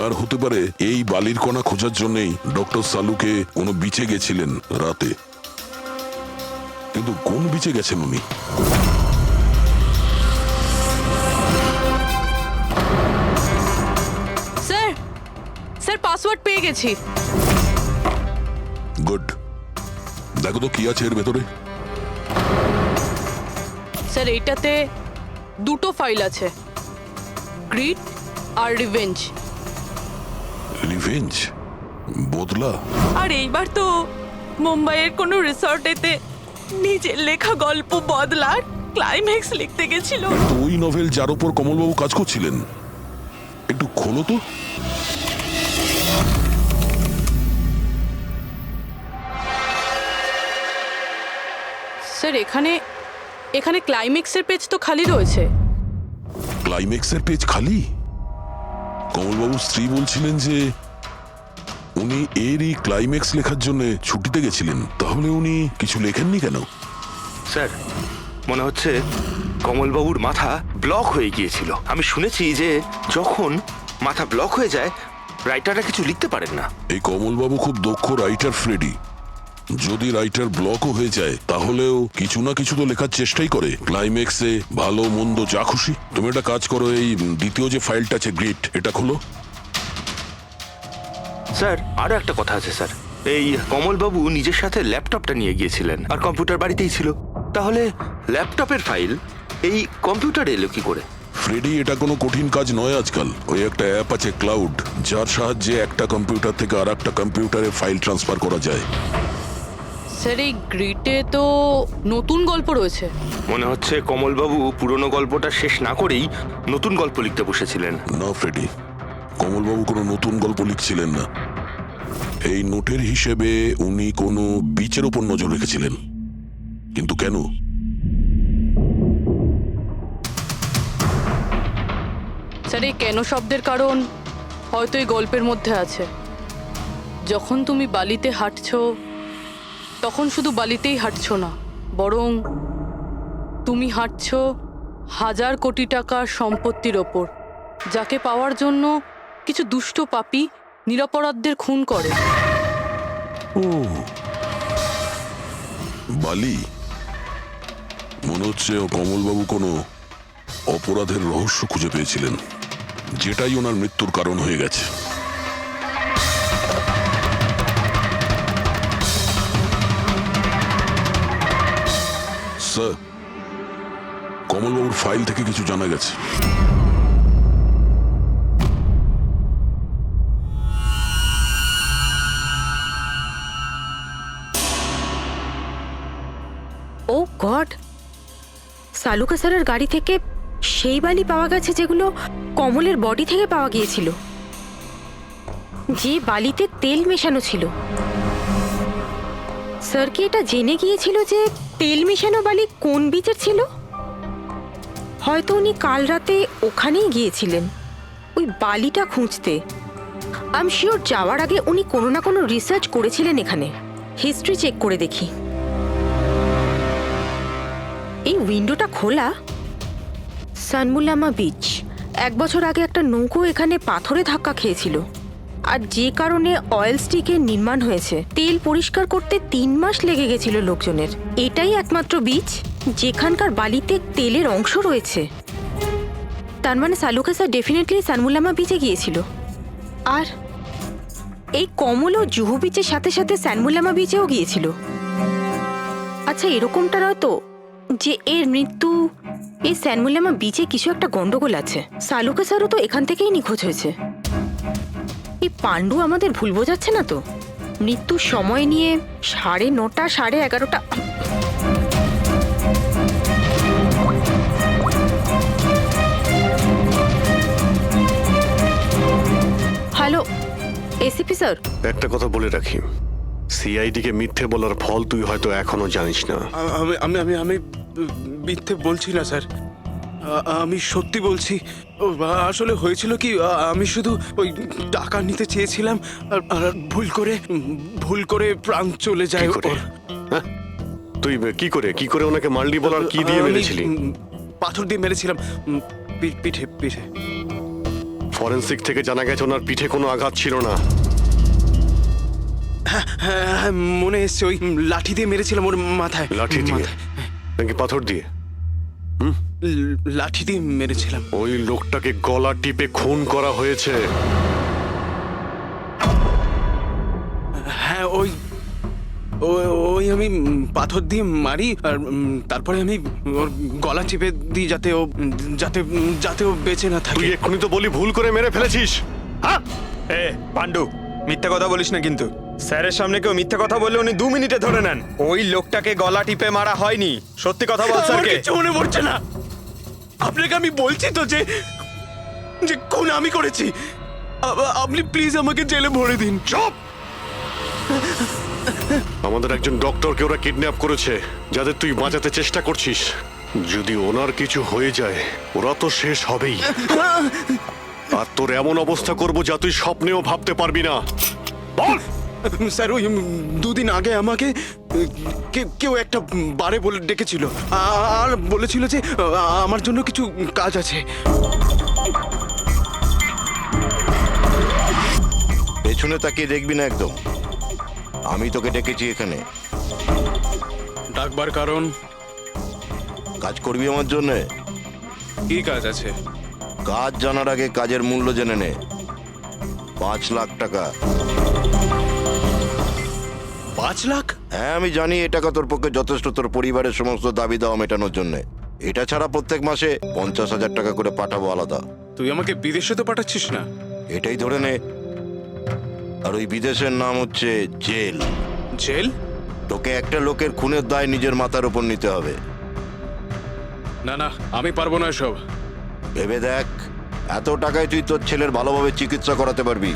আর হতে পারে এই বালির কণা খোঁজার জন্যই ডক্টর সালুকে কোনো বিচে গেছিলেন রাতে। কিন্তু কোন বিচে গেছেন উনি? স্যার, স্যার পাসওয়ার্ড পেয়ে গেছি। গুড। দেখো তো কি আছে এর ভেতরে। স্যার এইটাতে দুটো ফাইল আছে, গ্রিড আর রিভেঞ্জ। রিভেঞ্জ? বদলা? আর এইবার তো মুম্বাইয়ের কোনো রিসর্টেতে নিজের লেখা গল্প বদলার ক্লাইম্যাক্স লিখতে গেছিল। তো ওই নভেল যার উপর কমলবাবু কাজ করছিলেন, একটু খোলো তো। স্যার এখানে এখানে ক্লাইম্যাক্সের পেজ তো খালি রয়েছে। ক্লাইম্যাক্সের পেজ খালি? কমলবাবুর স্ত্রী বলছিলেন যে উনি এরই ক্লাইম্যাক্স লেখার জন্য ছুটিতে গেছিলেন। তাহলে উনি কিছু লেখেননি কেন? স্যার, মনে হচ্ছে কমলবাবুর মাথা ব্লক হয়ে গিয়েছিল। আমি শুনেছি যে যখন মাথা ব্লক হয়ে যায়, রাইটাররা কিছু লিখতে পারেন না। এই কমলবাবু খুব দক্ষ রাইটার ফ্রেডি। যদি রাইটার ব্লকও হয়ে যায়, তাহলেও কিছু না কিছু তো লেখার চেষ্টাই করে। ক্লাইম্যাক্সে ভালো মন্দ যা খুশি। তুমি একটা কাজ করো, এই দ্বিতীয় যে ফাইলটা আছে গ্রিড, এটা খোলো। স্যার, আরো একটা কথা আছে স্যার। এই কমলবাবু নিজের সাথে ল্যাপটপটা নিয়ে গিয়েছিলেন, আর কম্পিউটার বাড়িতেই ছিল। তাহলে ল্যাপটপের ফাইল এই কম্পিউটারে এলো কি করে? ফ্রেডি, এটা কোনো কঠিন কাজ নয় আজকাল। ওই একটা অ্যাপ আছে ক্লাউড, যার সাহায্যে একটা কম্পিউটার থেকে আর একটা কম্পিউটারে ফাইল ট্রান্সফার করা যায়। স্যার এই গ্রিডে তো নতুন গল্প রয়েছে। মনে হচ্ছে কমলবাবু পুরনো গল্পটা শেষ না করেই নতুন গল্প লিখতে বসেছিলেন। না ফ্রেডি, কমলবাবু কোনো নতুন গল্প লিখছিলেন না। এই নোটের হিসেবে উনি কোনো বিচের ওপর নজর রেখেছিলেন। কিন্তু কেন? স্যার এই কেন শব্দের কারণ হয়তো এই গল্পের মধ্যে আছে। যখন তুমি বালিতে হাঁটছো, তখন শুধু বালিতেই হাঁটছো না, বরং তুমি হাঁটছো 1000 কোটি টাকার সম্পত্তির ওপর, যাকে পাওয়ার জন্য কিছু দুষ্ট পাপী নিরপরাধদের খুন করে। ও, বালি। মনে হচ্ছে ও কমলবাবু কোনো অপরাধের রহস্য খুঁজে পেয়েছিলেন, যেটাই ওনার মৃত্যুর কারণ হয়ে গেছে। স্যার, কমলবাবুর ফাইল থেকে কিছু জানা গেছে। ও গড, সালুকা স্যারের গাড়ি থেকে সেই বালি পাওয়া গেছে যেগুলো কমলের বডি থেকে পাওয়া গিয়েছিল, যে বালিতে তেল মেশানো ছিল। স্যার কি এটা জেনে গিয়েছিল যে তেল মেশানো বালি কোন বিচের ছিল? হয়তো উনি কাল রাতে ওখানেই গিয়েছিলেন ওই বালিটা খুঁজতে। আই এম শিওর যাওয়ার আগে উনি কোনো না কোনো রিসার্চ করেছিলেন এখানে। হিস্ট্রি চেক করে দেখি। এই উইন্ডোটা খোলা। সানমুলামা বিচ, 1 বছর আগে একটা নৌকো এখানে পাথরে ধাক্কা খেয়েছিল, আর যে কারণে অয়েল স্টিকের নির্মাণ হয়েছে। তেল পরিষ্কার করতে 3 মাস লেগে গেছিল লোকজনের। এটাই একমাত্র বিচ যেখানকার বালিতে তেলের অংশ রয়েছে। তার মানে সালুকা স্যার ডেফিনেটলি সানমুলামা বিচে গিয়েছিল। আর এই কমলও জুহু বিচের সাথে সাথে সানমুলামা বিচেও গিয়েছিল। আচ্ছা, এরকমটা নয় তো যে এর মৃত্যু এই সানমুলামা বিচে কিছু একটা গন্ডগোল আছে? সালুকা স্যারও তো এখান থেকেই নিখোঁজ হয়েছে। এই পাণ্ডু আমাদের ভুল বোঝাচ্ছে না তো? মৃত্যুর সময় নিয়ে 9:30 11:30। হ্যালো এসিপি স্যার, একটা কথা বলে রাখি, সিআইডি কে মিথ্যে বলার ফল তুই হয়তো এখনো জানিস না। আমি আমি আমি আমি মিথ্যে বলছি না স্যার, আমি সত্যি বলছি। আসলে হয়েছিল কি, আমি শুধু ওই টাকা নিতে চেয়েছিলাম আর ভুল করে প্রাণ চলে যায় ওর। হ্যাঁ? তুই কি করে ওনাকে মারলি বলার কি দিয়ে মেরেছিলি? পাথর দিয়ে মেরেছিলাম, পিঠে পিঠে। ফরেনসিক থেকে জানা গেছে ওনার পিঠে কোনো আঘাত ছিল না। হ্যাঁ, মনে এসছে, ওই লাঠি দিয়ে মেরেছিলাম ওর মাথায়। লাঠি দিয়ে নাকি পাথর দিয়ে? লাঠি দিয়ে মেরেছিলাম। ওই লোকটাকে গলা টিপে খুন করা হয়েছে। হ্যাঁ, ওই আমি পাথর দিয়ে মারি, আর তারপরে আমি ওর গলা চিপে দিই যাতে ও বেঁচে না থাকে। তুই এক্ষুনি তো বলি ভুল করে মেরে ফেলেছিস। হ্যাঁ, এ পাণ্ডু, মিথ্যা কথা বলিস না কিন্তু। স্যারের সামনে কেউ মিথ্যা কথা বললে উনি 2 মিনিটে ধরে নেন। ওই লোকটাকে গলা টিপে মারা হয়নি। সত্যি কথা বল স্যারকে। কিছু মনে পড়ছে না। আপনাকে আমি বলছি তো যে খুন আমি করেছি। আপনি প্লিজ আমাকে জেলে ভরে দিন। চুপ! আমাদের একজন ডক্টরকে ওরা কিডন্যাপ করেছে, যাদের তুই বাঁচাতে চেষ্টা করছিস। যদি ওনার কিছু হয়ে যায় ওরা তো শেষ হবেই। আর তোর এমন অবস্থা করবো যা তুই স্বপ্নেও ভাবতে পারবি না। বল স্যার, ওই 2 দিন আগে আমাকে কেউ একটা বারে বলে ডেকেছিল আর বলেছিল যে আমার জন্য কিছু কাজ আছে। পেছনে তাকিয়ে দেখবি না একদম। আমি তোকে ডেকেছি এখানে। ডাকবার কারণ? কাজ করবি আমার জন্য। কি কাজ আছে? কাজ জানার আগে কাজের মূল্য জেনে নে। 5 লাখ টাকা। 5 লাখ? হ্যাঁ, আমি জানি এই টাকা তোর পক্ষে যথেষ্ট তোর পরিবারের সমস্ত দাবি দাওয়া মেটানোর জন্য। এটা ছাড়া প্রত্যেক মাসে 50,000 টাকা করে পাঠাবো আলাদা। তুই আমাকে বিদেশে তো পাঠাচ্ছিস না? এটাই ধরে নে। আর ওই বিদেশের নাম হচ্ছে জেল। জেল? তোকে একটা লোকের খুনের দায় নিজের মাথার উপর নিতে হবে। না না, আমি পারবো না এসব। ভেবে দেখ, এত টাকায় তুই তোর ছেলের ভালোভাবে চিকিৎসা করাতে পারবি।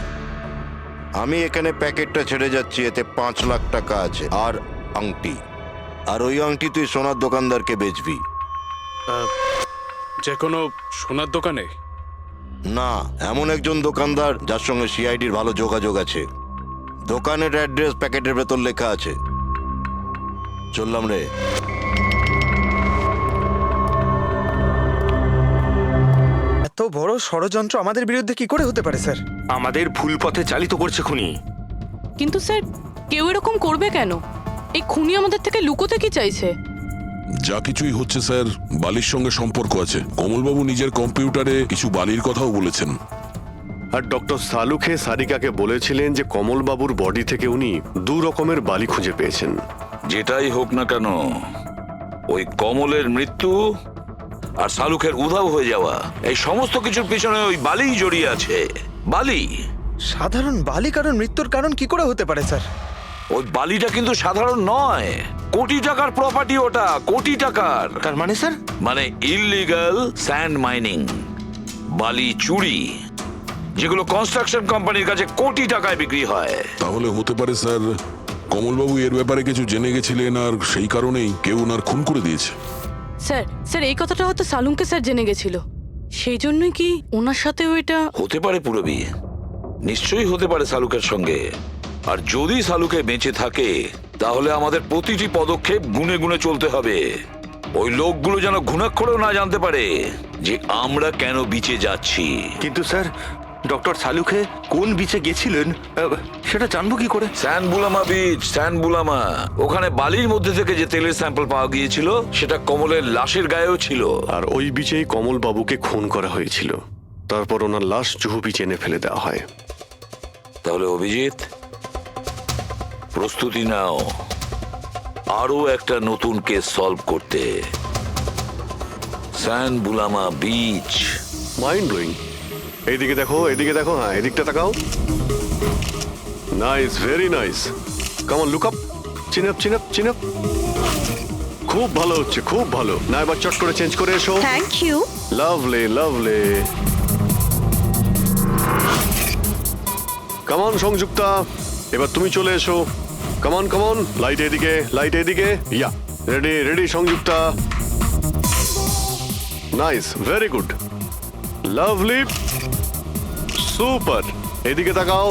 আমি এখানে প্যাকেটটা ছেড়ে যাচ্ছি, এতে 5 লাখ টাকা আছে আর আংটি। আর ওই আংটি তুই সোনার দোকানদারকে বেচবি। যে কোনো সোনার দোকানে? না, এমন একজন দোকানদার যার সঙ্গে সিআইডির ভালো যোগাযোগ আছে। দোকানের অ্যাড্রেস প্যাকেটের ভেতর লেখা আছে। চললাম রে। এত বড় ষড়যন্ত্র আমাদের বিরুদ্ধে কি করে হতে পারে স্যার? আমাদের ভুল পথে চালিত করছে খুনি। কিন্তু স্যার, কেউ এরকম করবে কেন? এই খুনি আমাদের থেকে লুকোতে কি চাইছে? যা কিছুই হচ্ছে স্যার বালির সঙ্গে সম্পর্ক আছে। কমলবাবু নিজের কম্পিউটারে কিছু বালির কথাও বলেছেন। আর ডক্টর সালুখে সারিকাকে বলেছিলেন যে কমলবাবুর বডি থেকে উনি 2 রকমের বালি খুঁজে পেয়েছেন। যেটাই হোক না কেন, ওই কমলের মৃত্যু আর শালুকের উধাও হয়ে যাওয়া, এই সমস্ত কিছুর পিছনে ওই বালি জড়িয়ে আছে। বালি। সাধারণ বালি কারণ মৃত্যুর কারণ কি করে হতে পারে স্যার? ওই বালিটা কিন্তু সাধারণ নয়, কোটি টাকার প্রপার্টি ওটা, কোটি টাকার। তার মানে স্যার? মানে ইললিগাল স্যান্ড মাইনিং, বালি চুরি, যেগুলো কনস্ট্রাকশন কোম্পানির কাছে কোটি টাকায় বিক্রি হয়। তাহলে হতে পারে স্যার কমলবাবু এর ব্যাপারে কিছু জেনে গেছিলেন আর সেই কারণেই কেউ ওনার খুন করে দিয়েছে। স্যার এই কথাটা হয়তো সালুংকে স্যার জেনে গেছিল, সেই জন্যই কি ওনার সাথেও এটা হতে পারে। পুরবী, নিশ্চয়ই হতে পারে শালুকের সঙ্গে। আর যদি শালুকে বেঁচে থাকে তাহলে আমাদের প্রতিটি পদক্ষেপ গুনে গুনে চলতে হবে। ওই লোকগুলো যেন ঘুণাক্ষরেও না জানতে পারে যে আমরা কেন বিচে যাচ্ছি। কিন্তু স্যার, ডক্টর সালুখে কোন বিচে গেছিলেন সেটা জানবো কি করে? স্যান বুলামা বিচ, স্যান বুলামা। ওখানে বালির মধ্যে থেকে যে তেলের স্যাম্পল পাওয়া গিয়েছিল সেটা কমলের লাশের গায়েও ছিল। আর ওই বিচেই কমলবাবুকে খুন করা হয়েছিল। তারপর ওনার লাশ জুহু বিচে এনে ফেলে দেওয়া হয়। তাহলে অভিজিৎ, প্রস্তুতি নাও আরো একটা নতুন কেস সলভ করতে। স্যান বুলামা বিচ। Mind blowing. এইদিকে দেখো, এদিকে দেখো, হ্যাঁ এদিকটা তাকাও। Nice, very nice. Come on, look up, chin up, chin up, chin up. খুব ভালো হচ্ছে, খুব ভালো। না এবার চট করে চেঞ্জ করে এসো। Thank you. Lovely, lovely. Come on Sanjukta, এবার তুমি চলে এসো। Come on, come on. Light এদিকে, লাইট এদিকে। Yeah, ready, ready Sanjukta. Nice, very good, lovely, super. এদিকে তাকাও।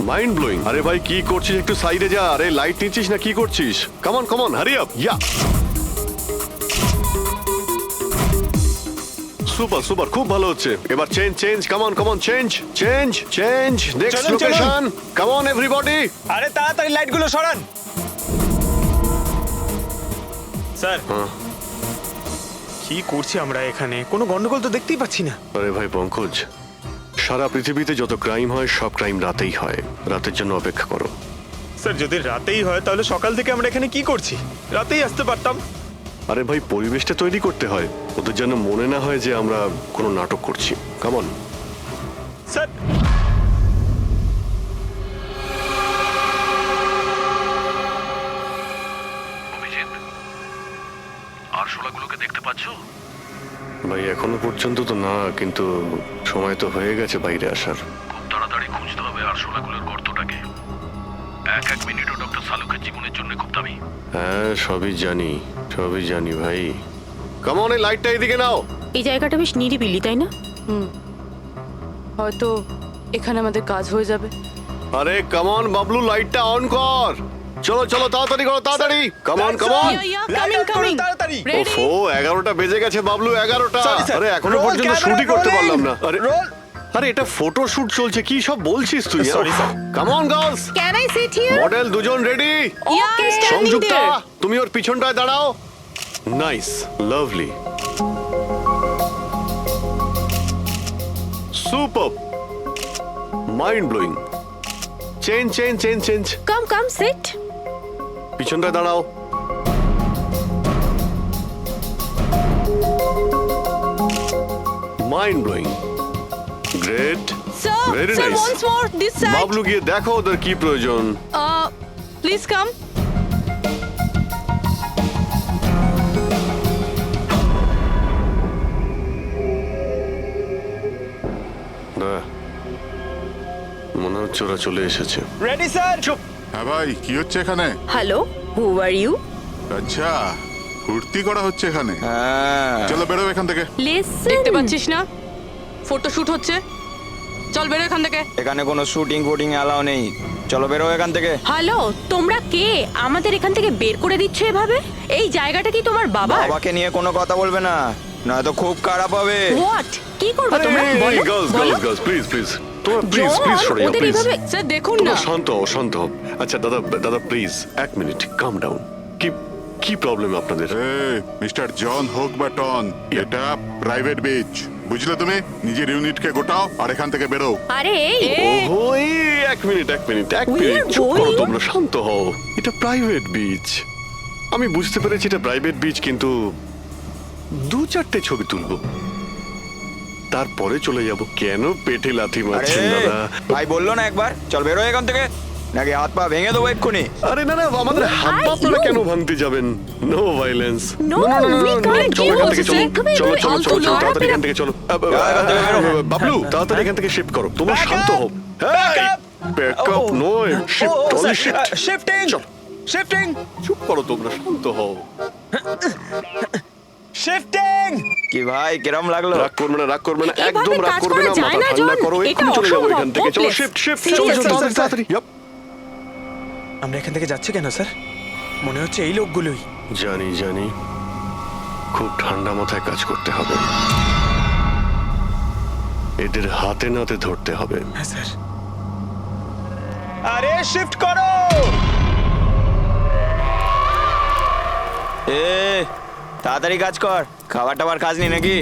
Mind blowing. আরে ভাই কি করছিস, একটু সাইডে যা। আরে লাইট নিচ্ছিস না কি করছিস? Come on come on, hurry up. Yeah, super super, খুব ভালো হচ্ছে। এবার change change, come on come on, change change change. Next location, come on everybody. আরে তাড়াতাড়ি লাইটগুলো সরান। স্যার, কি করছি আমরা এখানে? কোনো গন্ডগোল তো দেখতেই পাচ্ছি না। আরে ভাই পঙ্কজ, সারা পৃথিবীতে যত ক্রাইম হয় সব ক্রাইম রাতেই হয়। রাতের জন্য অপেক্ষা করো। স্যার, যদি রাতেই হয় তাহলে সকাল থেকে আমরা এখানে কি করছি? রাতেই আসতে পারতাম। আরে ভাই পরিবেশটা তৈরি করতে হয়, ওদের যেন মনে না হয় যে আমরা কোনো নাটক করছি। Come on sir. আরশোলাগুলোকে দেখতে পাচ্ছো? ভাই এখনো পর্যন্ত তো না, কিন্তু সময় তো হয়ে গেছে বাইরে আসার। খুব তাড়াতাড়ি খুঁজতে হবে আরশোলাগুলোর গর্তটাকে। এক এক মিনিটও ডক্টর সালুকের জীবনের জন্য খুব দামি। হ্যাঁ সবই জানি, সবই জানি ভাই। কামন, এই লাইটটা এদিকে নাও। এই জায়গাটা বেশ নিরিবিলি, তাই না? হয়তো এখানে আমাদের কাজ হয়ে যাবে। আরে কামন বাবলু, লাইটটা অন কর। চলো চলো, তাড়াতাড়ি করো, তাড়াতাড়ি। কামন কামন, তাড়াতাড়ি। ওফো 11টা বেজে গেছে বাবলু, 11টা। আরে এখনো পর্যন্ত শুটই করতে পারলাম না। আরে আরে এটা ফটো শুট চলছে, কি সব বলছিস তুই? Come on girls, can I sit here? Model দুজন রেডি। সংযুক্তা, তুমি ওর পিছনটায় দাঁড়াও। Nice, lovely, super, mind blowing. Change change change change. Come come sit. পিছনটায় দাঁড়াও। Mind blowing, great, very nice. once more this side. Bablu গিয়ে দেখো ওদের কি প্রয়োজন। Please come. মনে হচ্ছে ওরা চলে এসেছে। Ready sir. চুপ। হ্যাঁ ভাই, কি হচ্ছে এখানে? Hello, who are you? আচ্ছা, ফুর্তি করা হচ্ছে এখানে। চলো বেরো এখান থেকে। দেখতে পাচ্ছিস না ফটো শুট হচ্ছে? চল বেরো এখান থেকে। এখানে কোনো শুটিং ফুটিং অ্যালাউ নেই। চলো বেরো এখান থেকে। হ্যালো, তোমরা কে? আমাদের এখান থেকে বের করে দিচ্ছ এভাবে? এই জায়গাটা কি তোমার বাবার? বাবাকে নিয়ে কোনো কথা বলবে না, নয়তো খুব খারাপ হবে। হোয়াট? কি করবে তোমরা? বলো, girls girls girls, please please তোমরা প্লিজ প্লিজ সরে যাও প্লিজ স্যার দেখুন না তোমরা শান্ত হও শান্ত হও আচ্ছা দাদা দাদা প্লিজ এক মিনিট কাম ডাউন কি কি প্রবলেম আপনাদের মিস্টার জন হোক বা টন এটা প্রাইভেট বিচ বুঝলে তুমি নিজের ইউনিটকে গোটাও আর এখান থেকে বেরো আরে ওহো এই এক মিনিট চুপ করো তোমরা শান্ত হও এটা প্রাইভেট বিচ আমি বুঝতে পেরেছি এটা প্রাইভেট বিচ কিন্তু 2-4টে ছবি তুলবো তারপরে চলে যাব কেন পেটে লাথি মারছেন দাদা ভাই বললো না একবার চল বেরো এখান থেকে নাকি হাত পা ভেঙে দেবো এক্ষুনি আরে না না আমাদের হাত পা আপনারা কেন ভাঙতে যাবেন no violence No, we can't চলো do এখান থেকে this. চলো চলো চলো চলো চলো Alto তাড়াতাড়ি এখান থেকে চলো বাবলু তাড়াতাড়ি এখান থেকে শিফট করো তোমরা শান্ত হও ব্যাকআপ নয় shift only shift shifting shifting চুপ করো তোমরা শান্ত হও শিফটিং কি ভাই কিরম লাগলো রাগ করবে না একদম এভাবে রাগ কাজ করবে করা না যায় মাথা না, ঠান্ডা জন। করো এটা এক্ষুনি চলে যাবো অসম্ভব। এখান থেকে চলো Hopeless. শিফট শিফট চলো Seriously, চলো sir. তাড়াতাড়ি Yup. আমরা এখান থেকে যাচ্ছি কেন স্যার মনে হচ্ছে এই লোকগুলোই জানি খুব ঠান্ডা মাথায় কাজ করতে হবে এদের হাতে নাতে ধরতে হবে হ্যাঁ স্যার আরে শিফট করো এ তাড়াতাড়ি কাজ কর খাবার টাবার কাজ নেই নাকি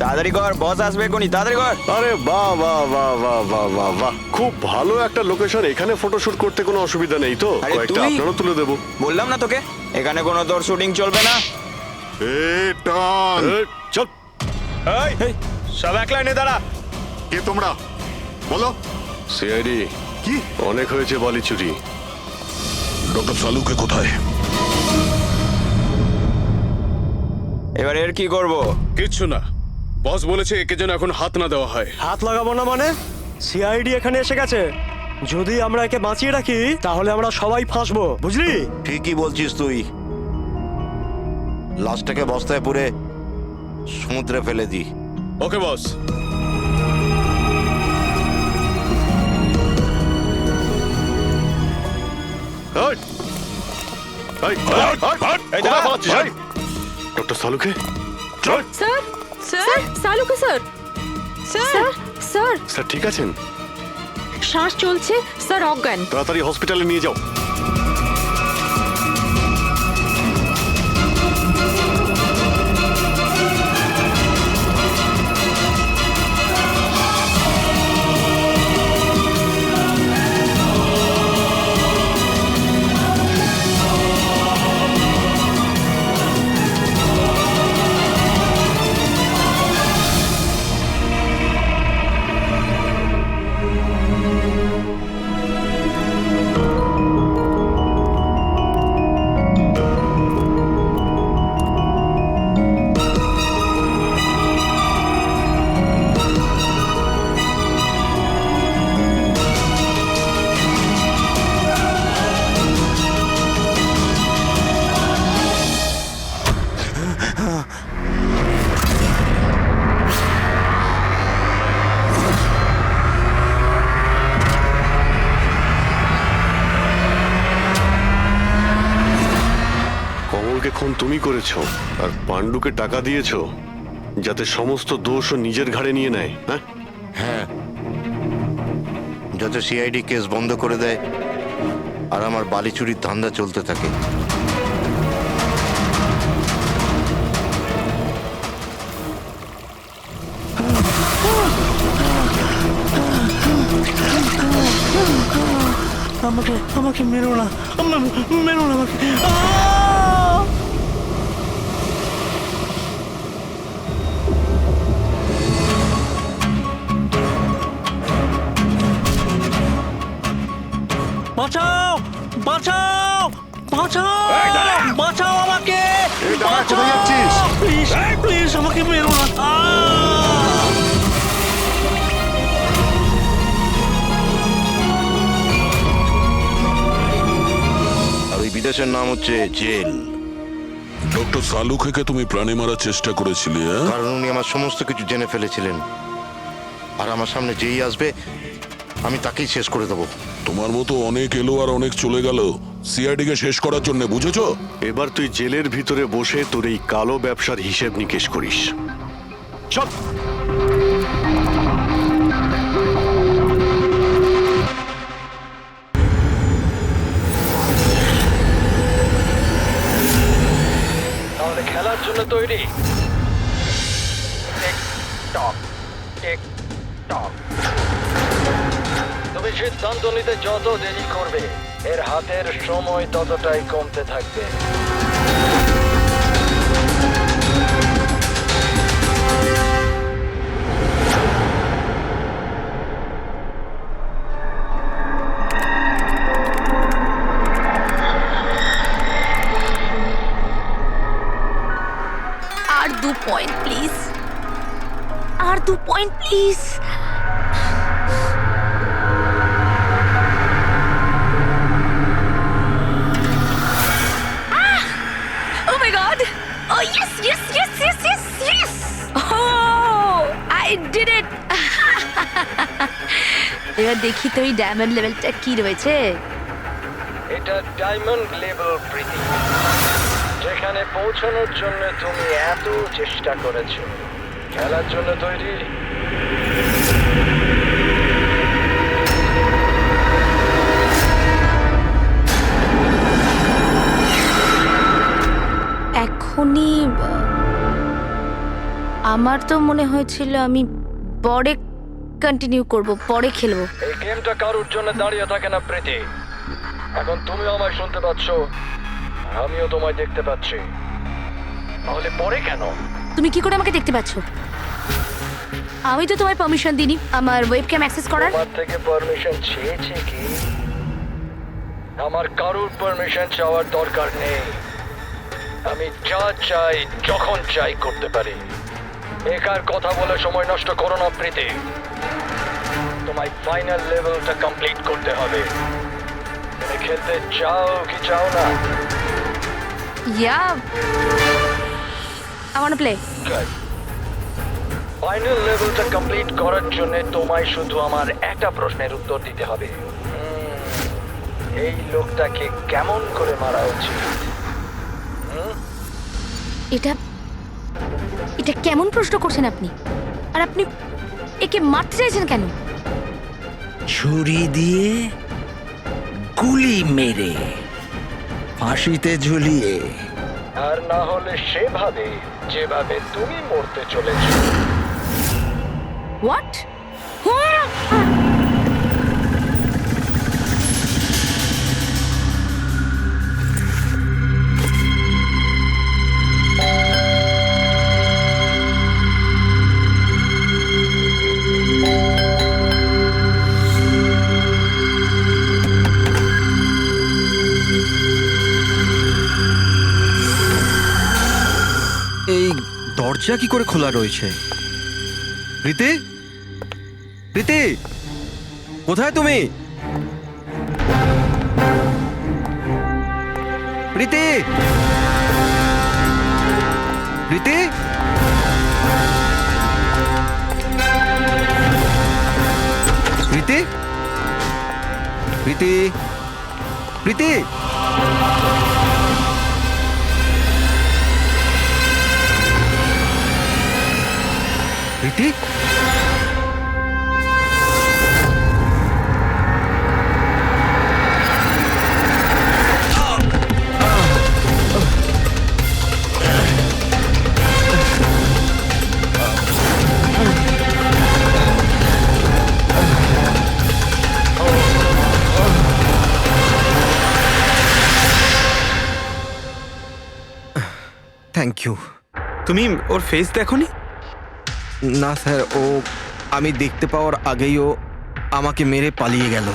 তাড়াতাড়ি কর বস আসবে কোনি তাড়াতাড়ি কর আরে বাহ বাহ বাহ বাহ বাহ বাহ বাহ খুব ভালো একটা লোকেশন এখানে ফটোশুট করতে কোনো অসুবিধা নেই তো আরে কয়েকটা তুই- আপনারও তুলে দেবো বললাম না তোকে এখানে কোনো তোর শুটিং চলবে না টন চল এই সব এক লাইনে দাঁড়া কে তোমরা বলো সিআইডি কি অনেক হয়েছে বালি চুরি ডক্টর সালুকে কোথায় এবার এর কি করব কিচ্ছু না বস বলেছে একে যেন এখন হাত না দেওয়া হয় হাত লাগাবো না মানে সিআইডি এখানে এসে গেছে যদি আমরা একে বাঁচিয়ে রাখি তাহলে আমরা সবাই ফাঁসবো বুঝলি ঠিকই বলছিস তুই লাশটাকে বস্তায় পুরে সমুদ্রে ফেলে দি ওকে boss doctor Saluke sir sir Saluke sir sir sir sir ঠিক আছেন শ্বাস চলছে স্যার অজ্ঞান তাড়াতাড়ি হসপিটালে নিয়ে যাও কমলকে খুন তুমি করেছো আর পাণ্ডুকে টাকা দিয়েছো যাতে সমস্ত দোষও নিজের ঘাড়ে নিয়ে নেয় হ্যাঁ হ্যাঁ যাতে সিআইডি কেস বন্ধ করে দেয় আর আমার বালি চুরির ধান্দা চলতে থাকে আমাকে মেরো না মেরো না আমাকে বাঁচাও বাঁচাও বাঁচাও বাঁচাও আমাকে কোথায় যাচ্ছিস প্লিজ প্লিজ আমাকে মেরো না আর ওই বিদেশের নাম হচ্ছে জেল ডক্টর সালুকে তুমি প্রাণে মারার চেষ্টা করেছিলে কারণ উনি আমার সমস্ত কিছু জেনে ফেলেছিলেন আর আমার সামনে যেই আসবে আমি তাকেই শেষ করে দেবো তোমার মতো অনেক এলো আর অনেক চলে গেল সিআইডি কে শেষ করার জন্য বুঝেছো এবার তুই জেলের ভিতরে বসে তোর এই কালো ব্যবসার হিসেব নিকেশ করিস চল জন্য তৈরি? টক টিক টক। তুমি সিদ্ধান্ত নিতে যত দেরি করবে এর হাতের সময় ততটাই কমতে থাকবে। আর 2 পয়েন্ট প্লিজ, আর 2 point please. Oh my god! Oh yes, yes, yes, yes, yes, yes! Oh, I did it! এবার দেখি তো এই ডায়মন্ড লেভেলটা কি রয়েছে। এটা ডায়মন্ড লেভেল প্রীতি, যেখানে পৌঁছানোর জন্য তুমি এত চেষ্টা করেছো। খেলার জন্য তৈরি? এখনই আমার তো মনে হয়েছিল আমি পরে কন্টিনিউ করব, পরে খেলবো। এই গেমটা কারোর জন্য দাঁড়িয়ে থাকে না প্রীতি। এখন তুমি আমায় শুনতে পাচ্ছ, আমিও তোমায় দেখতে পাচ্ছি, তাহলে পরে কেন? তুমি কি করে আমাকে দেখতে পাচ্ছ? আমি তো তোমায় পারমিশন দিইনি আমার ওয়েবক্যাম অ্যাক্সেস করার। তোমার থেকে পারমিশন চেয়েছে কি? আমার কারোর পারমিশন চাওয়ার দরকার নেই। আমি যা চাই যখন চাই করতে পারি। একার কথা বলে সময় নষ্ট করো না প্রীতি। তোমায় ফাইনাল লেভেলটা কমপ্লিট করতে হবে। তুমি খেলতে চাও কি চাও না? Yeah, I want to play. Final লেভেলটা কমপ্লিট করার জন্য তোমায় শুধু আমার একটা প্রশ্নের উত্তর দিতে হবে। এই লোকটাকে কেমন করে মারা উচিত? এটা এটা কেমন প্রশ্ন করছেন আপনি? আর আপনি একে মারতে চাইছেন কেন? ছুরি দিয়ে, গুলি মেরে, ফাঁসিতে ঝুলিয়ে, আর না হলে সেভাবে যেভাবে তুমি মরতে চলেছো। হোয়াট? এই দরজা কি করে খোলা রয়েছে? প্রীতি, প্রীতি, কোথায় তুমি? প্রীতি, প্রীতি, প্রীতি, প্রীতি, প্রীতি। প্রীতি, থ্যাংক ইউ। তুমি ওর ফেস দেখোনি? না স্যার, ও আমি দেখতে পাওয়ার আগেই ও আমাকে মেরে পালিয়ে গেল।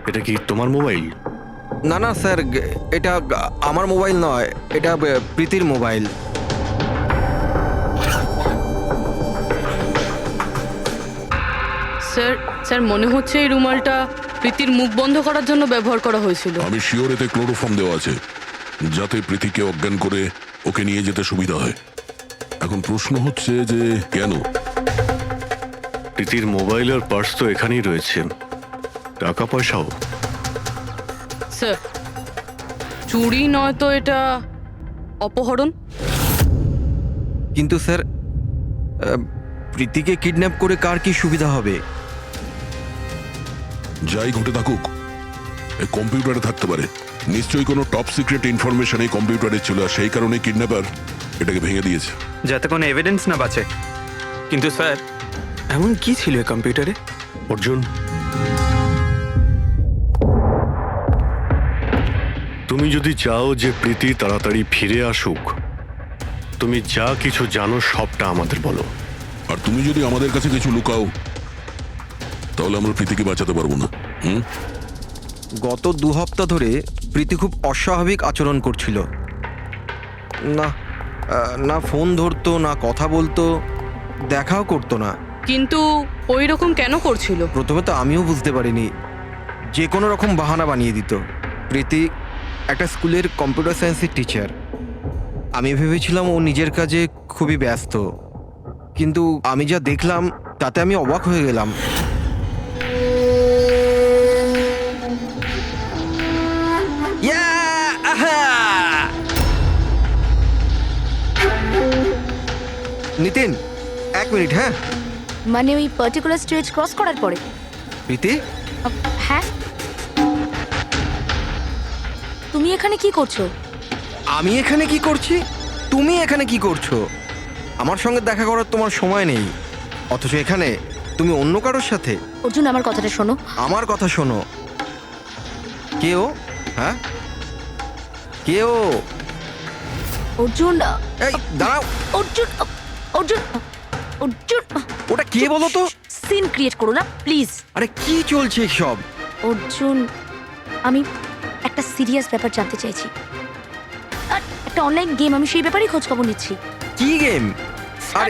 এটা কি তোমার মোবাইল? না না স্যার, এটা আমার মোবাইল নয়, এটা প্রীতির মোবাইল। স্যার স্যার মনে হচ্ছে এই রুমালটা প্রীতির মুখ বন্ধ করার জন্য ব্যবহার করা হয়েছিল। আমি শিওর এতে ক্লোরোফর্ম দেওয়া আছে, যাতে প্রীতিকে অজ্ঞান করে ওকে নিয়ে যেতে সুবিধা হয়। এখন প্রশ্ন হচ্ছে যে কেন? প্রীতির মোবাইল আর পার্স তো এখানেই রয়েছে, টাকা পয়সাও। স্যার চুরি নয় তো এটা অপহরণ। কিন্তু স্যার, প্রীতিকে কিডন্যাপ করে কার কি সুবিধা হবে? যাই ঘটে থাকুক, এই কম্পিউটারে থাকতে পারে নিশ্চয়ই কোনো টপ সিক্রেট ইনফরমেশন এই কম্পিউটারে ছিল আর সেই কারণে কিডন্যাপার এটাকে ভেঙে দিয়েছে। যাতে কোনো এভিডেন্স না বাঁচে। কিন্তু স্যার এমন কি ছিল এই কম্পিউটারে? অর্জুন, তুমি যদি চাও যে প্রীতি তাড়াতাড়ি ফিরে আসুক, তুমি যা কিছু জানো সবটা আমাদের বলো। আর তুমি যদি আমাদের কাছে কিছু লুকাও তাহলে আমরা প্রীতিকে বাঁচাতে পারবো না। গত 2 সপ্তাহ ধরে প্রীতি খুব অস্বাভাবিক আচরণ করছিল। না না ফোন ধরতো, না কথা বলতো, দেখাও করতো না। কিন্তু ওই রকম কেন করছিল? প্রথমে তো আমিও বুঝতে পারিনি, যে কোনো রকম বাহানা বানিয়ে দিত। প্রীতি একটা স্কুলের কম্পিউটার সায়েন্সের টিচার। আমি ভেবেছিলাম ও নিজের কাজে খুবই ব্যস্ত, কিন্তু আমি যা দেখলাম তাতে আমি অবাক হয়ে গেলাম। নিতিন, 1 মিনিট। হ্যাঁ, মানে ওই পার্টিকুলার স্টেজ ক্রস করার পরে? প্রীতি, হ্যাঁ, তুমি এখানে কি করছো? আমি এখানে কি করছি? তুমি এখানে কি করছো? আমার সঙ্গে দেখা করার তোমার সময় নেই, অথচ এখানে তুমি অন্য কারোর সাথে। অর্জুন, আমার কথাটা শোনো। আমার কথা শোনো। কে ও? হ্যাঁ, কে ও? অর্জুন, এই দাঁড়াও। অর্জুন, অর্জুন, অর্জুন, ওটা কে বলো তো? সিন ক্রিয়েট করো না প্লিজ। আরে কি চলছে সব? অর্জুন, আমি একটা সিরিয়াস ব্যাপার জানতে চাইছি। আর একটা অনলাইন গেম, আমি সেই ব্যাপারেই খোঁজ খবর নিচ্ছি। কি গেম? আর